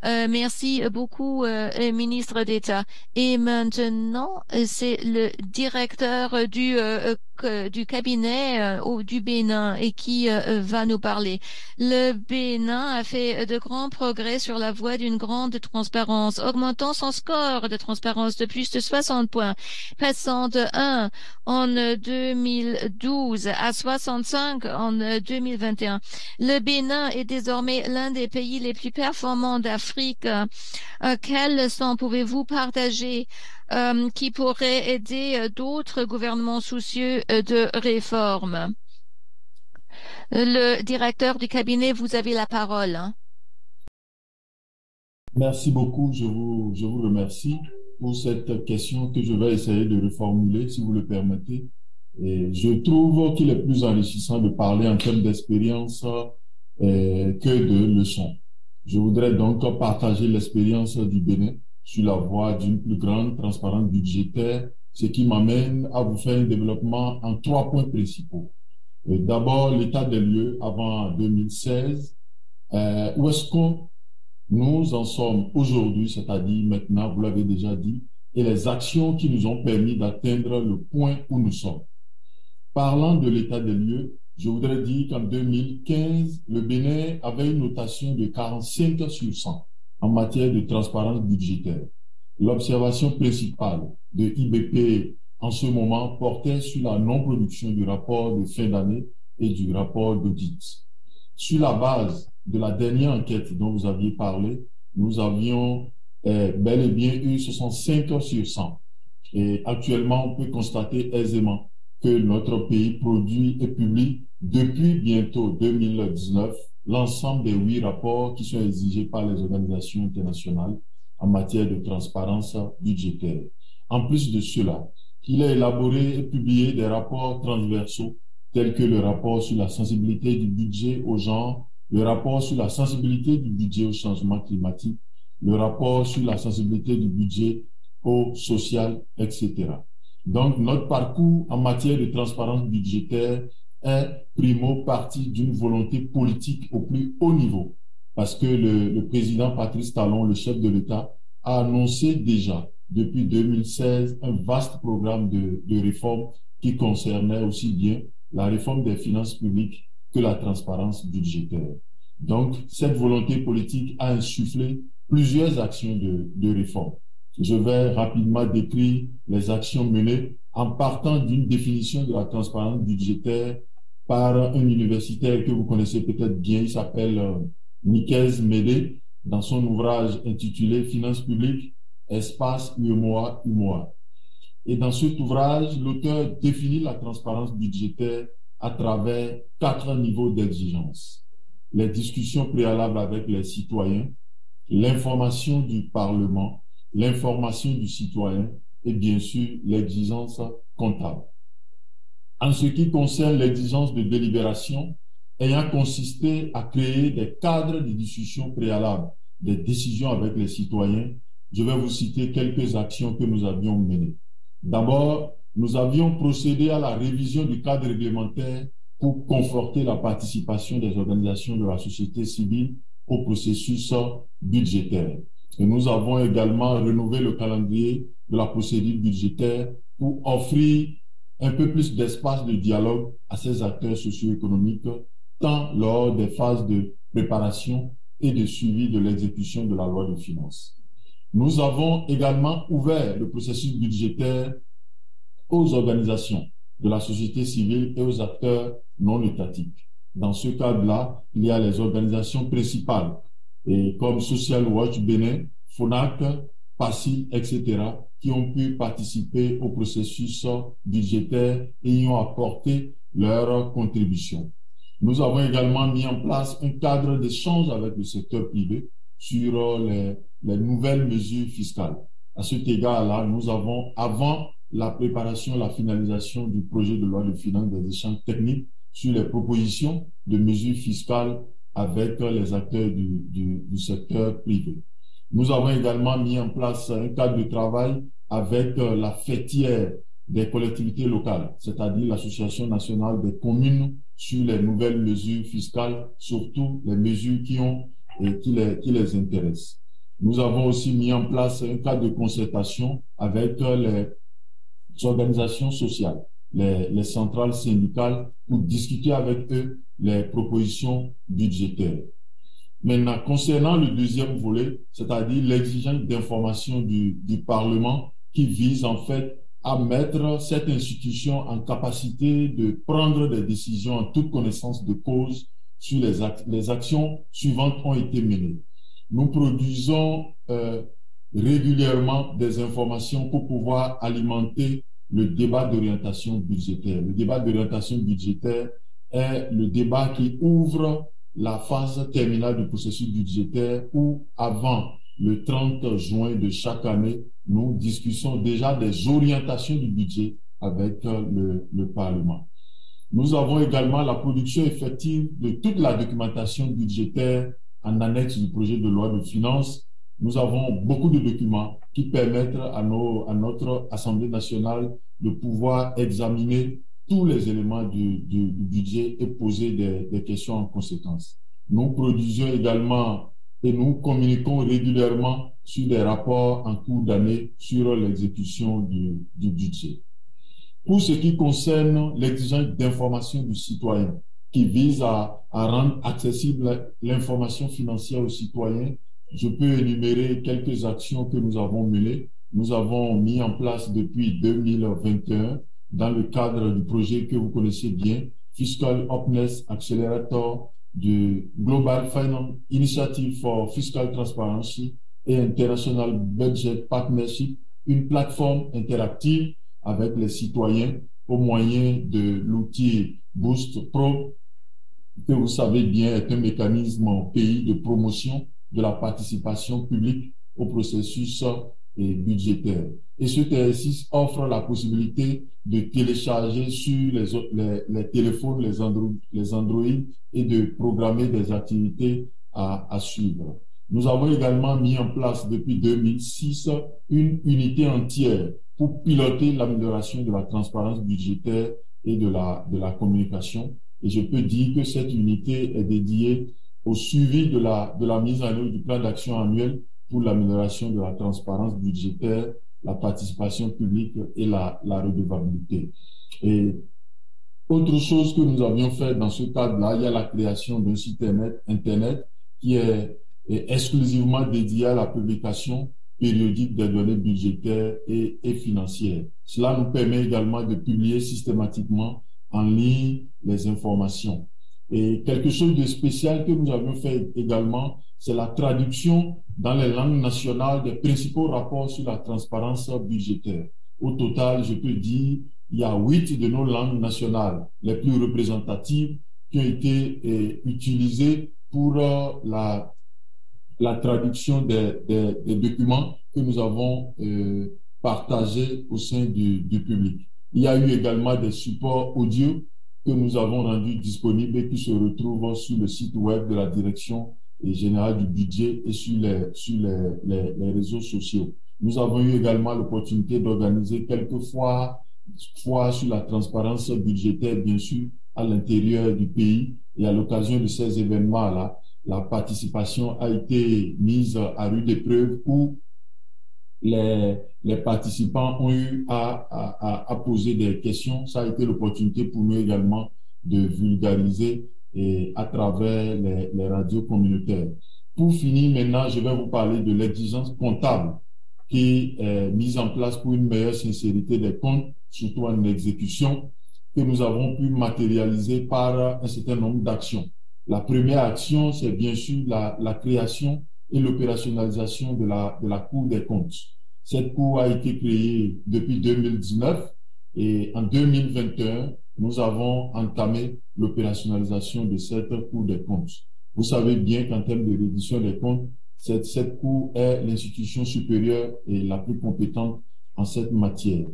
Merci beaucoup, ministre d'État. Et maintenant, c'est le directeur du cabinet du Bénin et qui va nous parler. Le Bénin a fait de grands progrès sur la voie d'une grande transparence, augmentant son score de transparence de plus de 60 points, passant de 1 en 2012 à 65 en 2021. Le Bénin est désormais l'un des pays les plus performants d'Afrique. Quelles leçons pouvez-vous partager qui pourraient aider d'autres gouvernements soucieux de réforme? Le directeur du cabinet, vous avez la parole. Merci beaucoup, je vous remercie pour cette question que je vais essayer de reformuler, si vous le permettez. Et je trouve qu'il est plus enrichissant de parler en termes d'expérience que de leçons. Je voudrais donc partager l'expérience du Bénin sur la voie d'une plus grande transparence budgétaire, ce qui m'amène à vous faire un développement en 3 points principaux. D'abord, l'état des lieux avant 2016. Où est-ce que nous en sommes aujourd'hui, c'est-à-dire maintenant, vous l'avez déjà dit, et les actions qui nous ont permis d'atteindre le point où nous sommes. Parlant de l'état des lieux, je voudrais dire qu'en 2015, le Bénin avait une notation de 45 sur 100 en matière de transparence budgétaire. L'observation principale de IBP en ce moment portait sur la non-production du rapport de fin d'année et du rapport d'audit. Sur la base de la dernière enquête dont vous aviez parlé, nous avions bel et bien eu 65 sur 100. Et actuellement, on peut constater aisément que notre pays produit et publie depuis bientôt 2019 l'ensemble des 8 rapports qui sont exigés par les organisations internationales en matière de transparence budgétaire. En plus de cela, il a élaboré et publié des rapports transversaux tels que le rapport sur la sensibilité du budget au genre, le rapport sur la sensibilité du budget au changement climatique, le rapport sur la sensibilité du budget au social, etc. Donc, notre parcours en matière de transparence budgétaire est primo parti d'une volonté politique au plus haut niveau, parce que le président Patrice Talon, le chef de l'État, a annoncé déjà depuis 2016 un vaste programme de réformes qui concernait aussi bien la réforme des finances publiques que la transparence budgétaire. Donc, cette volonté politique a insufflé plusieurs actions de réforme. Je vais rapidement décrire les actions menées en partant d'une définition de la transparence budgétaire par un universitaire que vous connaissez peut-être bien, il s'appelle Nikes Médé, dans son ouvrage intitulé Finances publiques, espace UMOA. Et dans cet ouvrage, l'auteur définit la transparence budgétaire à travers 4 niveaux d'exigence. Les discussions préalables avec les citoyens, l'information du Parlement, l'information du citoyen et bien sûr l'exigence comptable. En ce qui concerne l'exigence de délibération, ayant consisté à créer des cadres de discussion préalables des décisions avec les citoyens, je vais vous citer quelques actions que nous avions menées. D'abord, nous avions procédé à la révision du cadre réglementaire pour conforter la participation des organisations de la société civile au processus budgétaire. Et nous avons également rénové le calendrier de la procédure budgétaire pour offrir un peu plus d'espace de dialogue à ces acteurs socio-économiques, tant lors des phases de préparation et de suivi de l'exécution de la loi de finances. Nous avons également ouvert le processus budgétaire aux organisations de la société civile et aux acteurs non étatiques. Dans ce cadre-là, il y a les organisations principales, et comme Social Watch Bénin, FONAC, PACI, etc., qui ont pu participer au processus budgétaire et y ont apporté leur contribution. Nous avons également mis en place un cadre d'échange avec le secteur privé sur les nouvelles mesures fiscales. À cet égard-là, nous avons, avant la préparation, la finalisation du projet de loi de finances, des échanges techniques sur les propositions de mesures fiscales avec les acteurs du secteur privé. Nous avons également mis en place un cadre de travail avec la fêtière des collectivités locales, c'est-à-dire l'Association nationale des communes sur les nouvelles mesures fiscales, surtout les mesures qui les intéressent. Nous avons aussi mis en place un cadre de concertation avec les organisations sociales, les centrales syndicales, pour discuter avec eux les propositions budgétaires. Maintenant, concernant le deuxième volet, c'est-à-dire l'exigence d'information du Parlement qui vise en fait à mettre cette institution en capacité de prendre des décisions en toute connaissance de cause sur les actions suivantes ont été menées. Nous produisons régulièrement des informations pour pouvoir alimenter le débat d'orientation budgétaire. Le débat d'orientation budgétaire est le débat qui ouvre la phase terminale du processus budgétaire où, avant le 30 juin de chaque année, nous discutons déjà des orientations du budget avec le Parlement. Nous avons également la production effective de toute la documentation budgétaire en annexe du projet de loi de finances, nous avons beaucoup de documents qui permettent à notre Assemblée nationale de pouvoir examiner tous les éléments du budget et poser des questions en conséquence. Nous produisons également et nous communiquons régulièrement sur des rapports en cours d'année sur l'exécution du budget. Pour ce qui concerne l'exigence d'information du citoyen, qui vise à rendre accessible l'information financière aux citoyens, je peux énumérer quelques actions que nous avons menées. Nous avons mis en place depuis 2021, dans le cadre du projet que vous connaissez bien, Fiscal Openness Accelerator, du Global Finance Initiative for Fiscal Transparency et International Budget Partnership, une plateforme interactive avec les citoyens au moyen de l'outil Boost Pro, que vous savez bien est un mécanisme en pays de promotion de la participation publique au processus budgétaire. Et ce exercice offre la possibilité de télécharger sur les téléphones, les Android et de programmer des activités à suivre. Nous avons également mis en place depuis 2006 une unité entière pour piloter l'amélioration de la transparence budgétaire et de la communication. Et je peux dire que cette unité est dédiée au suivi de la mise en œuvre du plan d'action annuel pour l'amélioration de la transparence budgétaire, la participation publique et la redevabilité. Et autre chose que nous avions fait dans ce cadre-là, il y a la création d'un site Internet qui est exclusivement dédié à la publication périodique des données budgétaires et financières. Cela nous permet également de publier systématiquement en ligne les informations. Et quelque chose de spécial que nous avons fait également, c'est la traduction dans les langues nationales des principaux rapports sur la transparence budgétaire. Au total, je peux dire, il y a 8 de nos langues nationales les plus représentatives qui ont été utilisées pour la traduction des documents que nous avons partagés au sein du public. Il y a eu également des supports audio que nous avons rendus disponibles et qui se retrouvent sur le site web de la Direction générale du budget et sur les réseaux sociaux. Nous avons eu également l'opportunité d'organiser quelques foires sur la transparence budgétaire, bien sûr, à l'intérieur du pays. Et à l'occasion de ces événements-là, la participation a été mise à rude épreuve où les participants ont eu à poser des questions. Ça a été l'opportunité pour nous également de vulgariser à travers les radios communautaires. Pour finir, maintenant, je vais vous parler de l'exigence comptable qui est mise en place pour une meilleure sincérité des comptes, surtout en exécution, que nous avons pu matérialiser par un certain nombre d'actions. La première action, c'est bien sûr la création et l'opérationnalisation de la Cour des comptes. Cette Cour a été créée depuis 2019 et en 2021, nous avons entamé l'opérationnalisation de cette Cour des comptes. Vous savez bien qu'en termes de reddition des comptes, cette Cour est l'institution supérieure et la plus compétente en cette matière.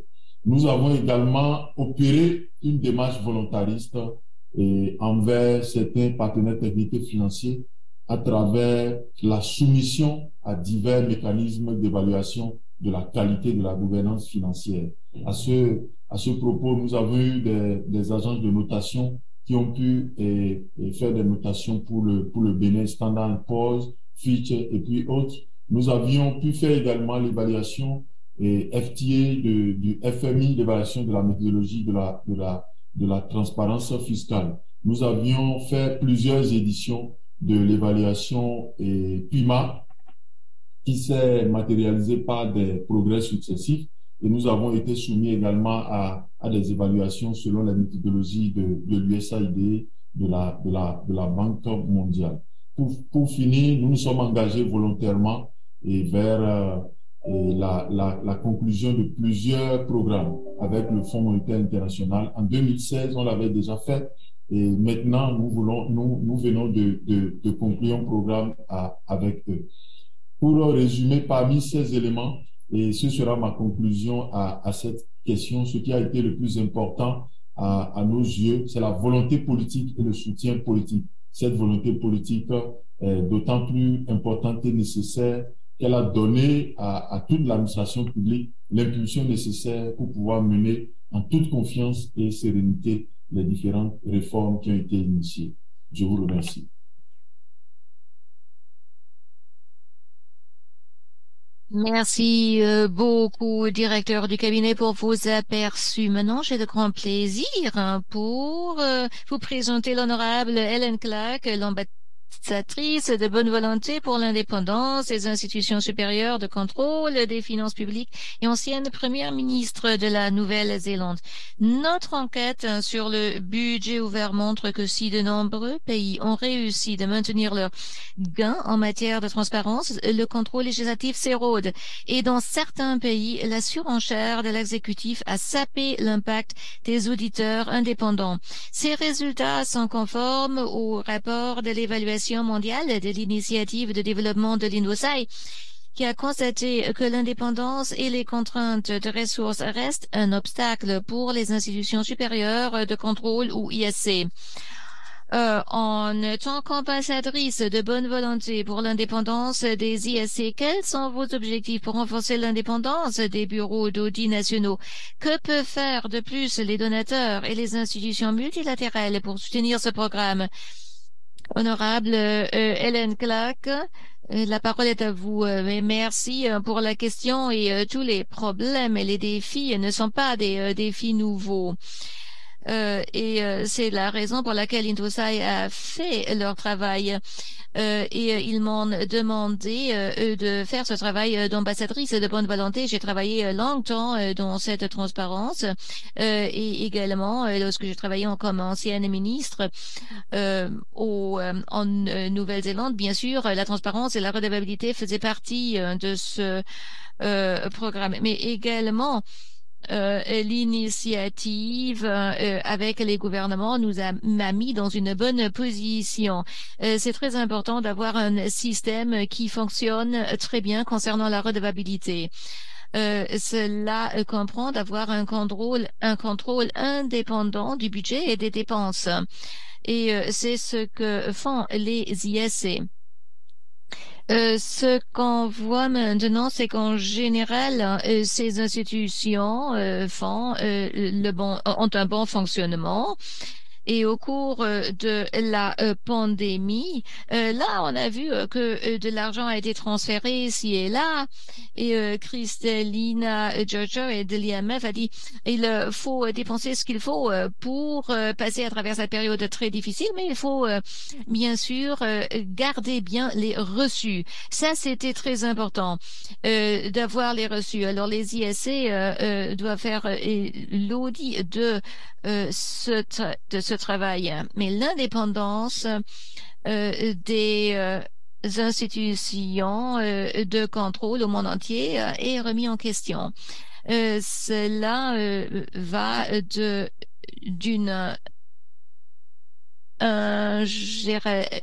Nous avons également opéré une démarche volontariste envers certains partenaires techniques et financiers à travers la soumission à divers mécanismes d'évaluation de la qualité de la gouvernance financière. À ce propos, nous avons eu des agences de notation qui ont pu faire des notations pour le Bénin, Standard & Poor's, Fitch et puis autres. Nous avions pu faire également l'évaluation FTA du FMI, l'évaluation de la méthodologie de la transparence fiscale. Nous avions fait plusieurs éditions de l'évaluation PIMA qui s'est matérialisée par des progrès successifs et nous avons été soumis également à des évaluations selon la méthodologie de l'USAID, de la Banque mondiale. Pour finir, nous nous sommes engagés volontairement vers la conclusion de plusieurs programmes avec le Fonds monétaire international. En 2016, on l'avait déjà fait et maintenant, nous venons de conclure un programme avec eux. Pour résumer, parmi ces éléments, et ce sera ma conclusion à cette question, ce qui a été le plus important à nos yeux, c'est la volonté politique et le soutien politique. Cette volonté politique d'autant plus importante et nécessaire qu'elle a donné à toute l'administration publique l'impulsion nécessaire pour pouvoir mener en toute confiance et sérénité les différentes réformes qui ont été initiées. Je vous remercie. Merci beaucoup, directeur du cabinet, pour vos aperçus. Maintenant, j'ai de grand plaisir pour vous présenter l'honorable Helen Clark, l'ambassadrice de bonne volonté pour l'indépendance des institutions supérieures de contrôle des finances publiques et ancienne première ministre de la Nouvelle-Zélande. Notre enquête sur le budget ouvert montre que si de nombreux pays ont réussi de maintenir leurs gains en matière de transparence, le contrôle législatif s'érode. Et dans certains pays, la surenchère de l'exécutif a sapé l'impact des auditeurs indépendants. Ces résultats sont conformes au rapport de l'évaluation mondiale de l'initiative de développement de l'INDOSAI, qui a constaté que l'indépendance et les contraintes de ressources restent un obstacle pour les institutions supérieures de contrôle ou ISC. En tant qu'ambassadrice de bonne volonté pour l'indépendance des ISC, quels sont vos objectifs pour renforcer l'indépendance des bureaux d'audit nationaux? Que peuvent faire de plus les donateurs et les institutions multilatérales pour soutenir ce programme? Honorable Helen Clark, la parole est à vous. Merci pour la question et tous les problèmes et les défis ne sont pas des défis nouveaux. C'est la raison pour laquelle Indosai a fait leur travail. Ils m'ont demandé de faire ce travail d'ambassadrice de bonne volonté. J'ai travaillé longtemps dans cette transparence et également lorsque j'ai travaillé comme ancienne ministre en Nouvelle-Zélande, bien sûr, la transparence et la redevabilité faisaient partie de ce programme, mais également l'initiative avec les gouvernements m'a mis dans une bonne position. C'est très important d'avoir un système qui fonctionne très bien concernant la redevabilité. Cela comprend d'avoir un contrôle indépendant du budget et des dépenses. Et c'est ce que font les ISC. Ce qu'on voit maintenant, c'est qu'en général, ces institutions ont un bon fonctionnement. Et au cours de la pandémie, là, on a vu que de l'argent a été transféré ici et là. Et Kristalina Georgia et de l'IMF a dit il faut dépenser ce qu'il faut pour passer à travers cette période très difficile, mais il faut bien sûr garder bien les reçus. Ça, c'était très important d'avoir les reçus. Alors, les ISC doivent faire l'audit de ce travail. Mais l'indépendance des institutions de contrôle au monde entier est remis en question. Cela va d'une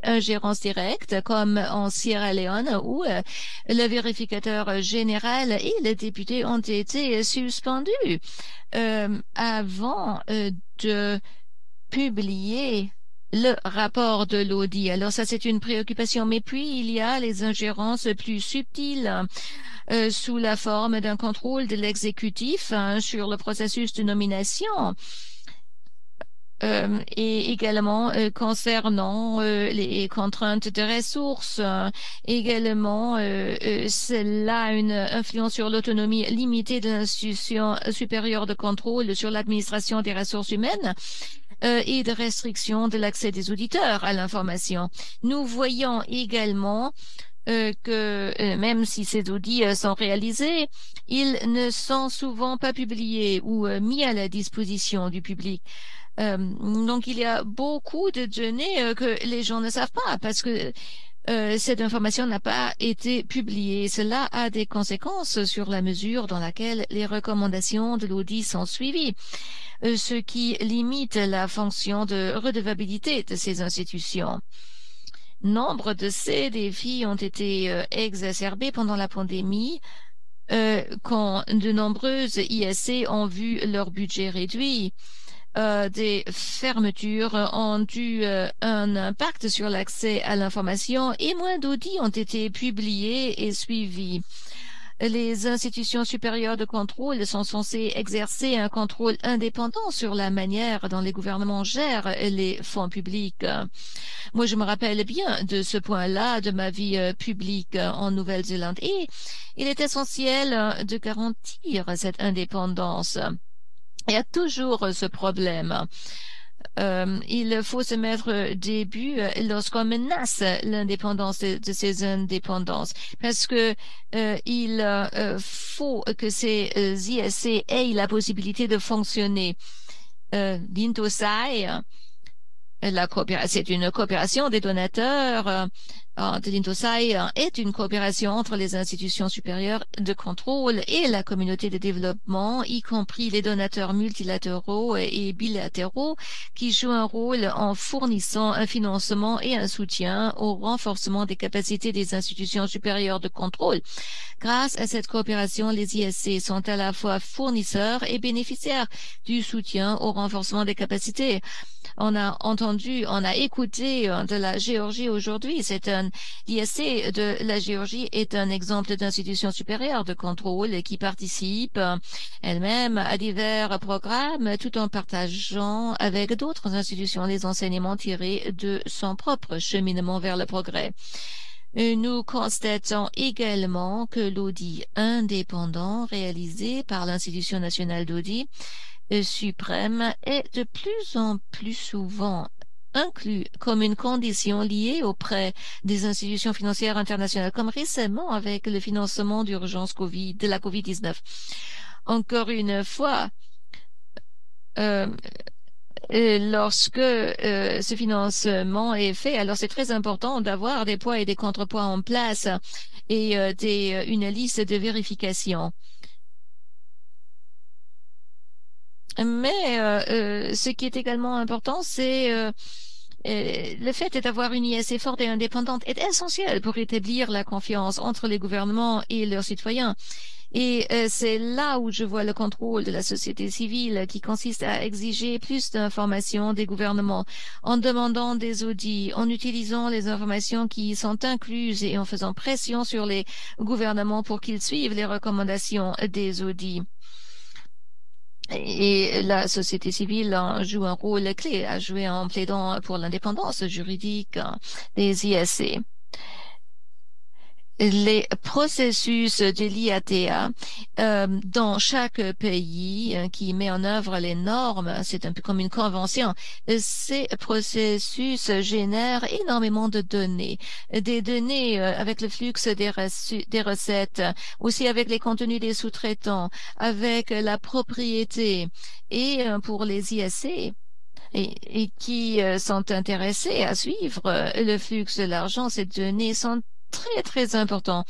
ingérence directe comme en Sierra Leone où le vérificateur général et le député ont été suspendus avant de publier le rapport de l'audit. Alors ça, c'est une préoccupation. Mais puis, il y a les ingérences plus subtiles sous la forme d'un contrôle de l'exécutif sur le processus de nomination. Et également concernant les contraintes de ressources. Également, cela a une influence sur l'autonomie limitée de l'institution supérieure de contrôle sur l'administration des ressources humaines et de restriction de l'accès des auditeurs à l'information. Nous voyons également que même si ces audits sont réalisés, ils ne sont souvent pas publiés ou mis à la disposition du public. Donc, il y a beaucoup de données que les gens ne savent pas parce que cette information n'a pas été publiée. Cela a des conséquences sur la mesure dans laquelle les recommandations de l'audit sont suivies, ce qui limite la fonction de redevabilité de ces institutions. Nombre de ces défis ont été exacerbés pendant la pandémie quand de nombreuses ISC ont vu leur budget réduit. des fermetures ont eu un impact sur l'accès à l'information et moins d'audits ont été publiés et suivis. Les institutions supérieures de contrôle sont censées exercer un contrôle indépendant sur la manière dont les gouvernements gèrent les fonds publics. Moi, je me rappelle bien de ce point-là de ma vie publique en Nouvelle-Zélande et il est essentiel de garantir cette indépendance. Il y a toujours ce problème. Il faut se mettre début lorsqu'on menace l'indépendance de ces indépendances, parce que il faut que ces ISC aient la possibilité de fonctionner. L'Intosai, c'est une coopération des donateurs de l'Intosai est une coopération entre les institutions supérieures de contrôle et la communauté de développement, y compris les donateurs multilatéraux et bilatéraux, qui jouent un rôle en fournissant un financement et un soutien au renforcement des capacités des institutions supérieures de contrôle. Grâce à cette coopération, les ISC sont à la fois fournisseurs et bénéficiaires du soutien au renforcement des capacités. On a écouté de la Géorgie aujourd'hui. L'ISC de la Géorgie est un exemple d'institution supérieure de contrôle qui participe elle-même à divers programmes tout en partageant avec d'autres institutions les enseignements tirés de son propre cheminement vers le progrès. Nous constatons également que l'audit indépendant réalisé par l'Institution nationale d'audit suprême est de plus en plus souvent inclus comme une condition liée auprès des institutions financières internationales, comme récemment avec le financement d'urgence de la COVID-19. Encore une fois, lorsque ce financement est fait, alors c'est très important d'avoir des poids et des contrepoids en place et une liste de vérification. Mais ce qui est également important, c'est le fait d'avoir une ISC forte et indépendante est essentiel pour établir la confiance entre les gouvernements et leurs citoyens. Et c'est là où je vois le contrôle de la société civile qui consiste à exiger plus d'informations des gouvernements en demandant des audits, en utilisant les informations qui sont incluses et en faisant pression sur les gouvernements pour qu'ils suivent les recommandations des audits. Et la société civile joue un rôle clé à jouer en plaidant pour l'indépendance juridique des ISC. Les processus de l'IATA dans chaque pays qui met en œuvre les normes, c'est un peu comme une convention. Ces processus génèrent énormément de données, des données avec le flux des recettes, aussi avec les contenus des sous-traitants, avec la propriété et pour les ISC. Et qui sont intéressés à suivre le flux de l'argent, ces données sont très, très importants.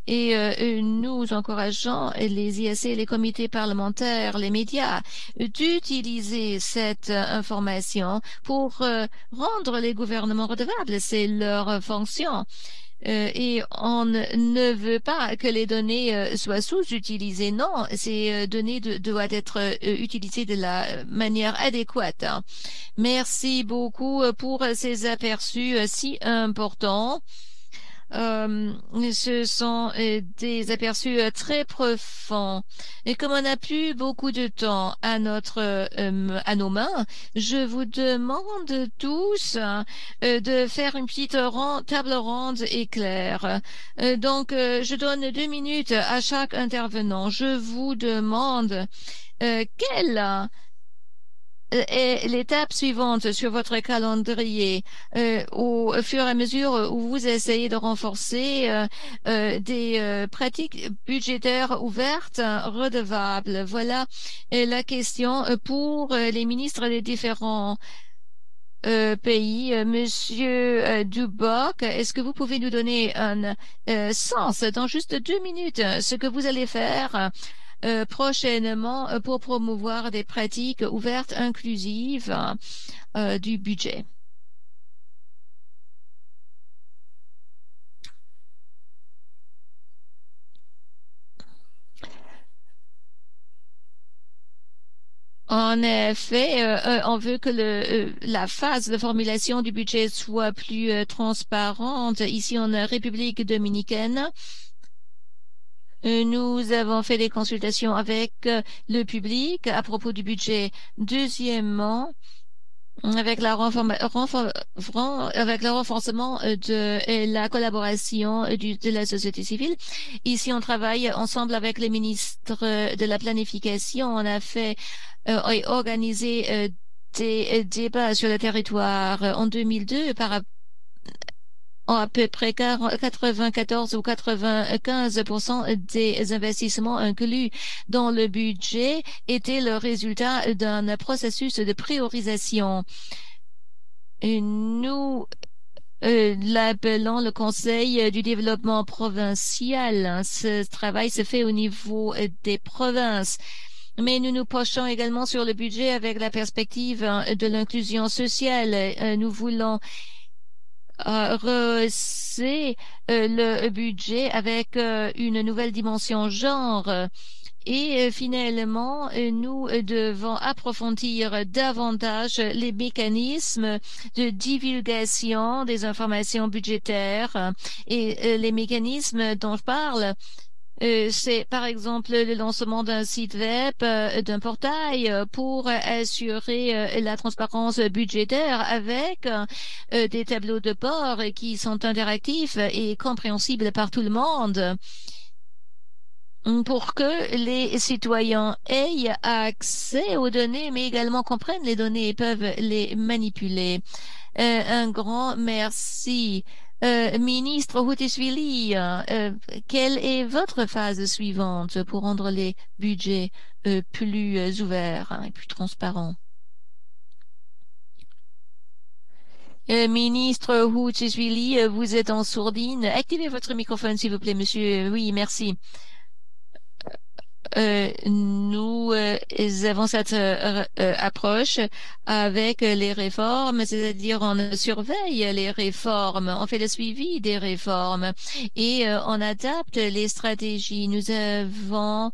Et nous encourageons les ISC, les comités parlementaires, les médias d'utiliser cette information pour rendre les gouvernements redevables. C'est leur fonction. Et on ne veut pas que les données soient sous-utilisées. Non, ces données doivent être utilisées de la manière adéquate. Merci beaucoup pour ces aperçus si importants. Ce sont des aperçus très profonds. Et comme on n'a plus beaucoup de temps à à nos mains, je vous demande tous de faire une petite table ronde éclair. Donc, je donne 2 minutes à chaque intervenant. Je vous demande quelle est l'étape suivante sur votre calendrier au fur et à mesure où vous essayez de renforcer des pratiques budgétaires ouvertes, redevables. Voilà la question pour les ministres des différents pays. Monsieur Duboc, est-ce que vous pouvez nous donner un sens dans juste 2 minutes ce que vous allez faire prochainement pour promouvoir des pratiques ouvertes inclusives du budget? En effet, on veut que la phase de formulation du budget soit plus transparente. Ici, en République dominicaine, nous avons fait des consultations avec le public à propos du budget. Deuxièmement, avec avec le renforcement de la collaboration de la société civile. Ici, on travaille ensemble avec les ministres de la planification. On a fait organisé des débats sur le territoire en 2002 à peu près 94 ou 95% des investissements inclus dans le budget étaient le résultat d'un processus de priorisation. Et nous l'appelons le Conseil du développement provincial. Ce travail se fait au niveau des provinces. Mais nous nous penchons également sur le budget avec la perspective de l'inclusion sociale. Nous voulons rehausser le budget avec une nouvelle dimension genre. Et finalement, nous devons approfondir davantage les mécanismes de divulgation des informations budgétaires et les mécanismes dont je parle. C'est par exemple le lancement d'un site web, d'un portail pour assurer la transparence budgétaire avec des tableaux de bord qui sont interactifs et compréhensibles par tout le monde pour que les citoyens aient accès aux données, mais également comprennent les données et peuvent les manipuler. Un grand merci. Ministre Houtisvili, quelle est votre phase suivante pour rendre les budgets plus ouverts et plus transparents? Ministre Houtisvili, vous êtes en sourdine. Activez votre microphone, s'il vous plaît, monsieur. Oui, merci. Nous avons cette approche avec les réformes, c'est-à-dire on surveille les réformes, on fait le suivi des réformes et on adapte les stratégies. Nous avons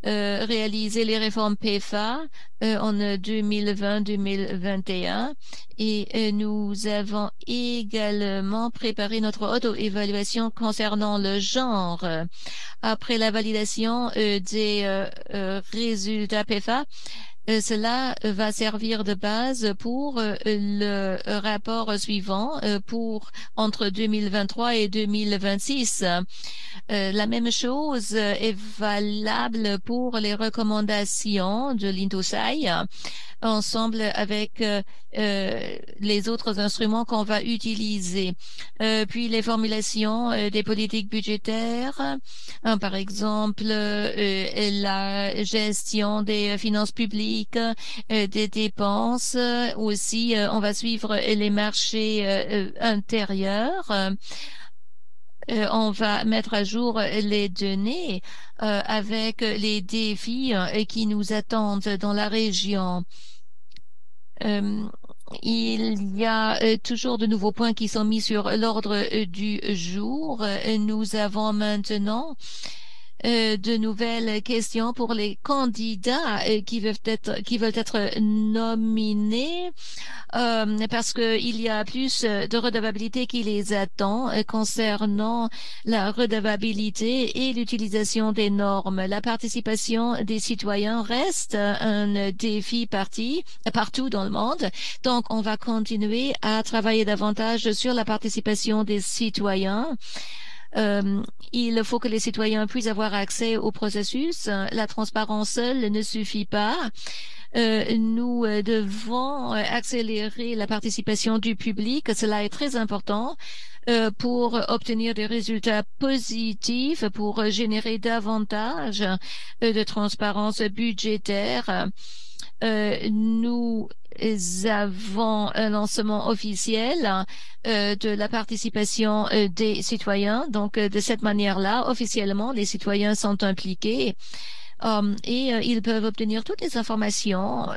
réalisé les réformes PEFA en 2020-2021 et nous avons également préparé notre auto-évaluation concernant le genre. Après la validation des résultats PEFA, cela va servir de base pour le rapport suivant pour entre 2023 et 2026. La même chose est valable pour les recommandations de l'INTOSAI ensemble avec les autres instruments qu'on va utiliser. Puis les formulations des politiques budgétaires, par exemple la gestion des finances publiques, des dépenses. Aussi, on va suivre les marchés intérieurs. On va mettre à jour les données avec les défis qui nous attendent dans la région. Il y a toujours de nouveaux points qui sont mis sur l'ordre du jour. Nous avons maintenant de nouvelles questions pour les candidats qui veulent être nominés parce que il y a plus de redevabilité qui les attend concernant la redevabilité et l'utilisation des normes. La participation des citoyens reste un défi partout dans le monde. Donc, on va continuer à travailler davantage sur la participation des citoyens. Il faut que les citoyens puissent avoir accès au processus. La transparence seule ne suffit pas. Nous devons accélérer la participation du public. Cela est très important pour obtenir des résultats positifs, pour générer davantage de transparence budgétaire. Nous avons un lancement officiel de la participation des citoyens. Donc, de cette manière-là, officiellement, les citoyens sont impliqués. Et ils peuvent obtenir toutes les informations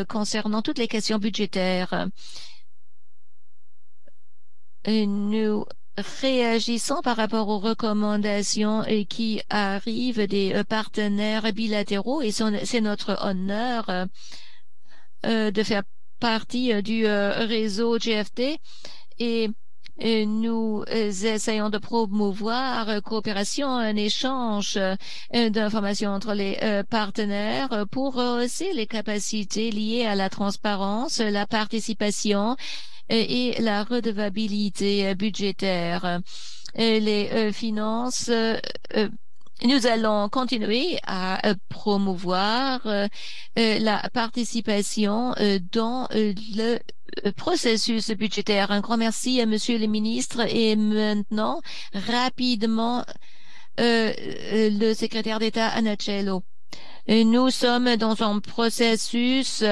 concernant toutes les questions budgétaires. Nous réagissant par rapport aux recommandations qui arrivent des partenaires bilatéraux et c'est notre honneur de faire partie du réseau GFT et nous essayons de promouvoir coopération, un échange d'informations entre les partenaires pour hausser les capacités liées à la transparence, la participation et la redevabilité budgétaire. Les finances nous allons continuer à promouvoir la participation dans le processus budgétaire. Un grand merci à Monsieur le ministre et maintenant, rapidement, le secrétaire d'État Anacello. Nous sommes dans un processus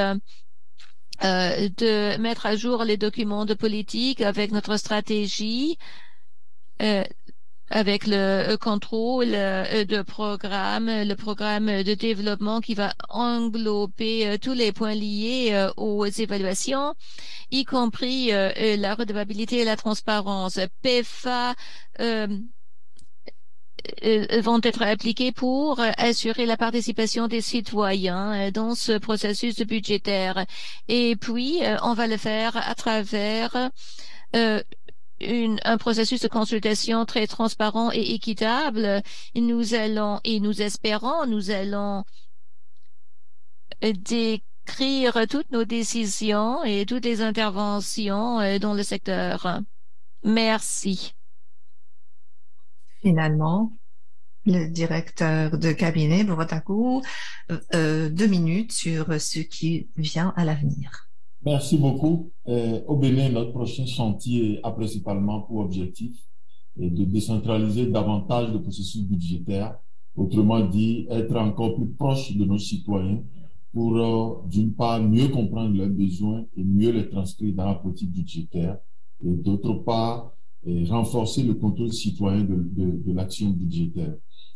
de mettre à jour les documents de politique avec notre stratégie, avec le contrôle de programme, le programme de développement qui va englober tous les points liés aux évaluations, y compris la redevabilité et la transparence. PEFA vont être appliqués pour assurer la participation des citoyens dans ce processus budgétaire. Et puis, on va le faire à travers un processus de consultation très transparent et équitable. Nous allons décrire toutes nos décisions et toutes les interventions dans le secteur. Merci. Finalement, le directeur de cabinet, Borotaku, 2 minutes sur ce qui vient à l'avenir. Merci beaucoup. Au Bénin, notre prochain chantier a principalement pour objectif de décentraliser davantage le processus budgétaire, autrement dit, être encore plus proche de nos citoyens pour, d'une part, mieux comprendre leurs besoins et mieux les transcrire dans la politique budgétaire, et d'autre part, renforcer le contrôle citoyen de l'action budgétaire.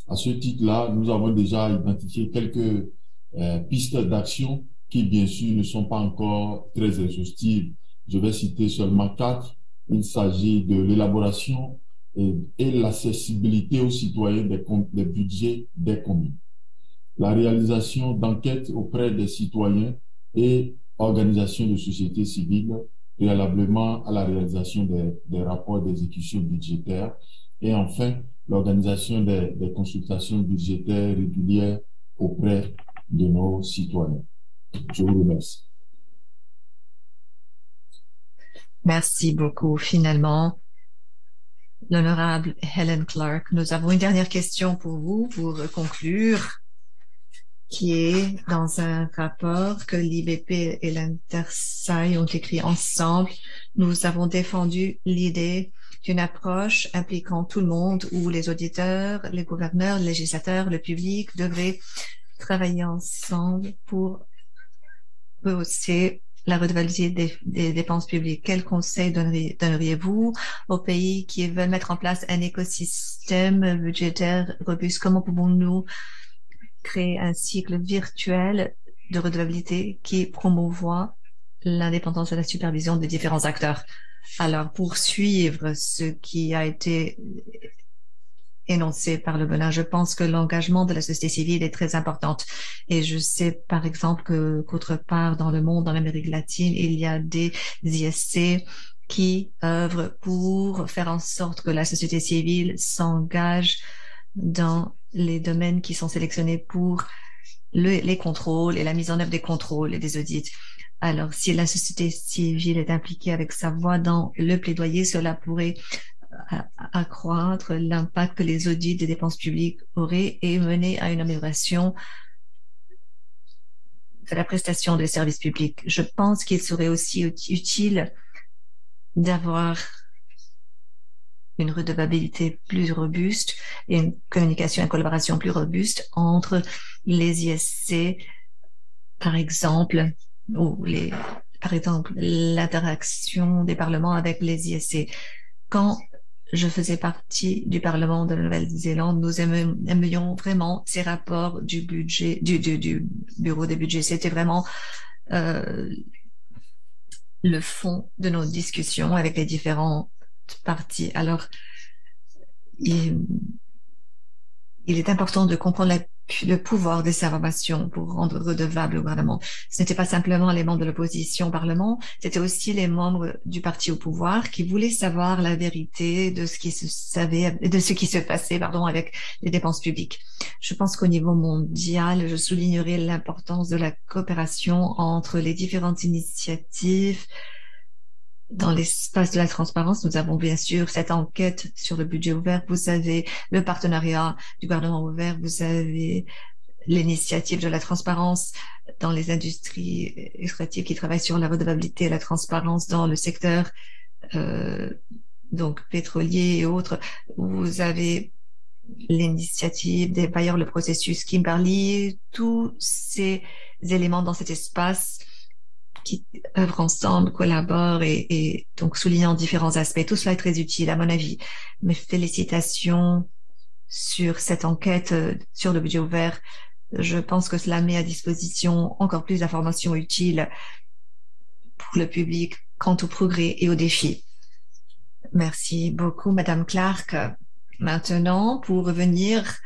À ce titre-là, nous avons déjà identifié quelques pistes d'action qui, bien sûr, ne sont pas encore très exhaustives. Je vais citer seulement 4. Il s'agit de l'élaboration et l'accessibilité aux citoyens des budgets des communes, la réalisation d'enquêtes auprès des citoyens et organisations de société civile préalablement à la réalisation des rapports d'exécution budgétaire, et enfin l'organisation des consultations budgétaires régulières auprès de nos citoyens. Je vous remercie. Merci beaucoup. Finalement, l'honorable Helen Clark, nous avons une dernière question pour vous pour conclure, qui est dans un rapport que l'IBP et l'Intersail ont écrit ensemble. Nous avons défendu l'idée d'une approche impliquant tout le monde où les auditeurs, les gouverneurs, les législateurs, le public devraient travailler ensemble pour rehausser la redevabilité des dépenses publiques. Quel conseil donneriez-vous aux pays qui veulent mettre en place un écosystème budgétaire robuste? Comment pouvons-nous créer un cycle virtuel de redevabilité qui promouvoit l'indépendance de la supervision des différents acteurs? Alors, pour suivre ce qui a été énoncé par le Bénin, je pense que l'engagement de la société civile est très important. Et je sais, par exemple, qu'autre part dans le monde, dans l'Amérique latine, il y a des ISC qui œuvrent pour faire en sorte que la société civile s'engage dans les domaines qui sont sélectionnés pour les contrôles et la mise en œuvre des contrôles et des audits. Alors, si la société civile est impliquée avec sa voix dans le plaidoyer, cela pourrait accroître l'impact que les audits des dépenses publiques auraient et mener à une amélioration de la prestation des services publics. Je pense qu'il serait aussi utile d'avoir une redevabilité plus robuste et une communication et collaboration plus robuste entre les ISC, par exemple, ou l'interaction des parlements avec les ISC. Quand je faisais partie du Parlement de la Nouvelle-Zélande, nous aimions vraiment ces rapports du budget, du bureau des budgets. C'était vraiment le fond de nos discussions avec les différents parties. Alors, il est important de comprendre le pouvoir des informations pour rendre redevable le gouvernement. Ce n'était pas simplement les membres de l'opposition au Parlement, c'était aussi les membres du parti au pouvoir qui voulaient savoir la vérité de ce qui se passait, avec les dépenses publiques. Je pense qu'au niveau mondial, je soulignerai l'importance de la coopération entre les différentes initiatives. Dans l'espace de la transparence, nous avons bien sûr cette enquête sur le budget ouvert. Vous avez le partenariat du gouvernement ouvert. Vous avez l'initiative de la transparence dans les industries extractives qui travaillent sur la redevabilité et la transparence dans le secteur donc pétrolier et autres. Vous avez l'initiative des bailleurs, le processus Kimberley, tous ces éléments dans cet espace qui œuvrent ensemble, collaborent et donc soulignant différents aspects. Tout cela est très utile à mon avis. Mes félicitations sur cette enquête sur le budget ouvert. Je pense que cela met à disposition encore plus d'informations utiles pour le public quant au progrès et aux défis. Merci beaucoup, Madame Clark. Maintenant, pour revenir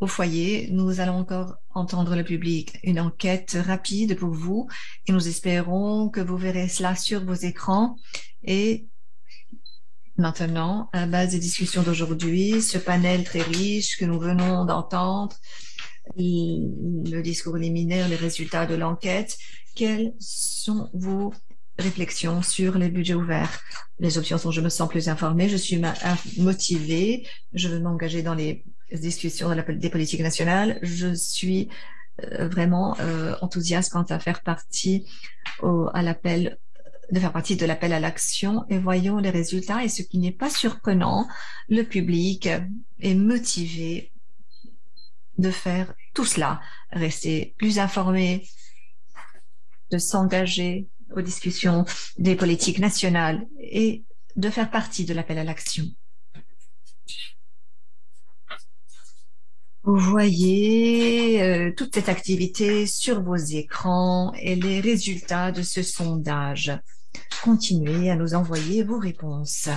au foyer, nous allons encore entendre le public. Une enquête rapide pour vous et nous espérons que vous verrez cela sur vos écrans. Et maintenant, à base des discussions d'aujourd'hui, ce panel très riche que nous venons d'entendre, le discours liminaire, les résultats de l'enquête, quelles sont vos réflexions sur les budgets ouverts? Les options sont: je me sens plus informée, je suis motivée, je veux m'engager dans les discussions des politiques nationales, je suis vraiment enthousiaste quant à faire partie de l'appel à l'action, et voyons les résultats. Et ce qui n'est pas surprenant, le public est motivé de faire tout cela, rester plus informé, de s'engager aux discussions des politiques nationales et de faire partie de l'appel à l'action. Vous voyez toute cette activité sur vos écrans et les résultats de ce sondage. Continuez à nous envoyer vos réponses,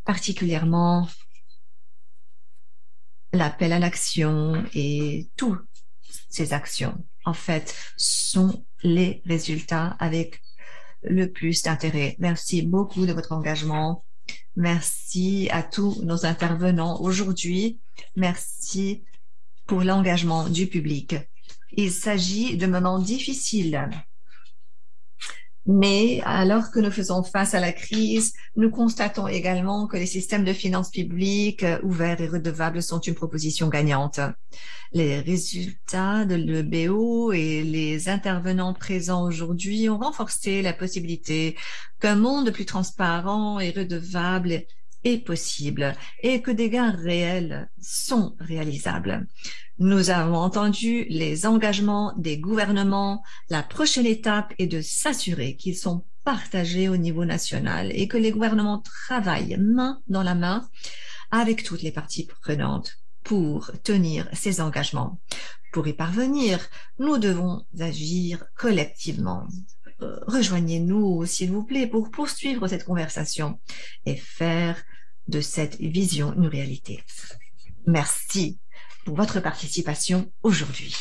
particulièrement l'appel à l'action et toutes ces actions, en fait, sont les résultats avec le plus d'intérêt. Merci beaucoup de votre engagement. Merci à tous nos intervenants aujourd'hui. Merci pour l'engagement du public. Il s'agit de moments difficiles. Mais alors que nous faisons face à la crise, nous constatons également que les systèmes de finances publiques ouverts et redevables sont une proposition gagnante. Les résultats de l'EBO et les intervenants présents aujourd'hui ont renforcé la possibilité qu'un monde plus transparent et redevable est possible et que des gains réels sont réalisables. Nous avons entendu les engagements des gouvernements. La prochaine étape est de s'assurer qu'ils sont partagés au niveau national et que les gouvernements travaillent main dans la main avec toutes les parties prenantes pour tenir ces engagements. Pour y parvenir, nous devons agir collectivement. Rejoignez-nous, s'il vous plaît, pour poursuivre cette conversation et faire de cette vision une réalité. Merci pour votre participation aujourd'hui.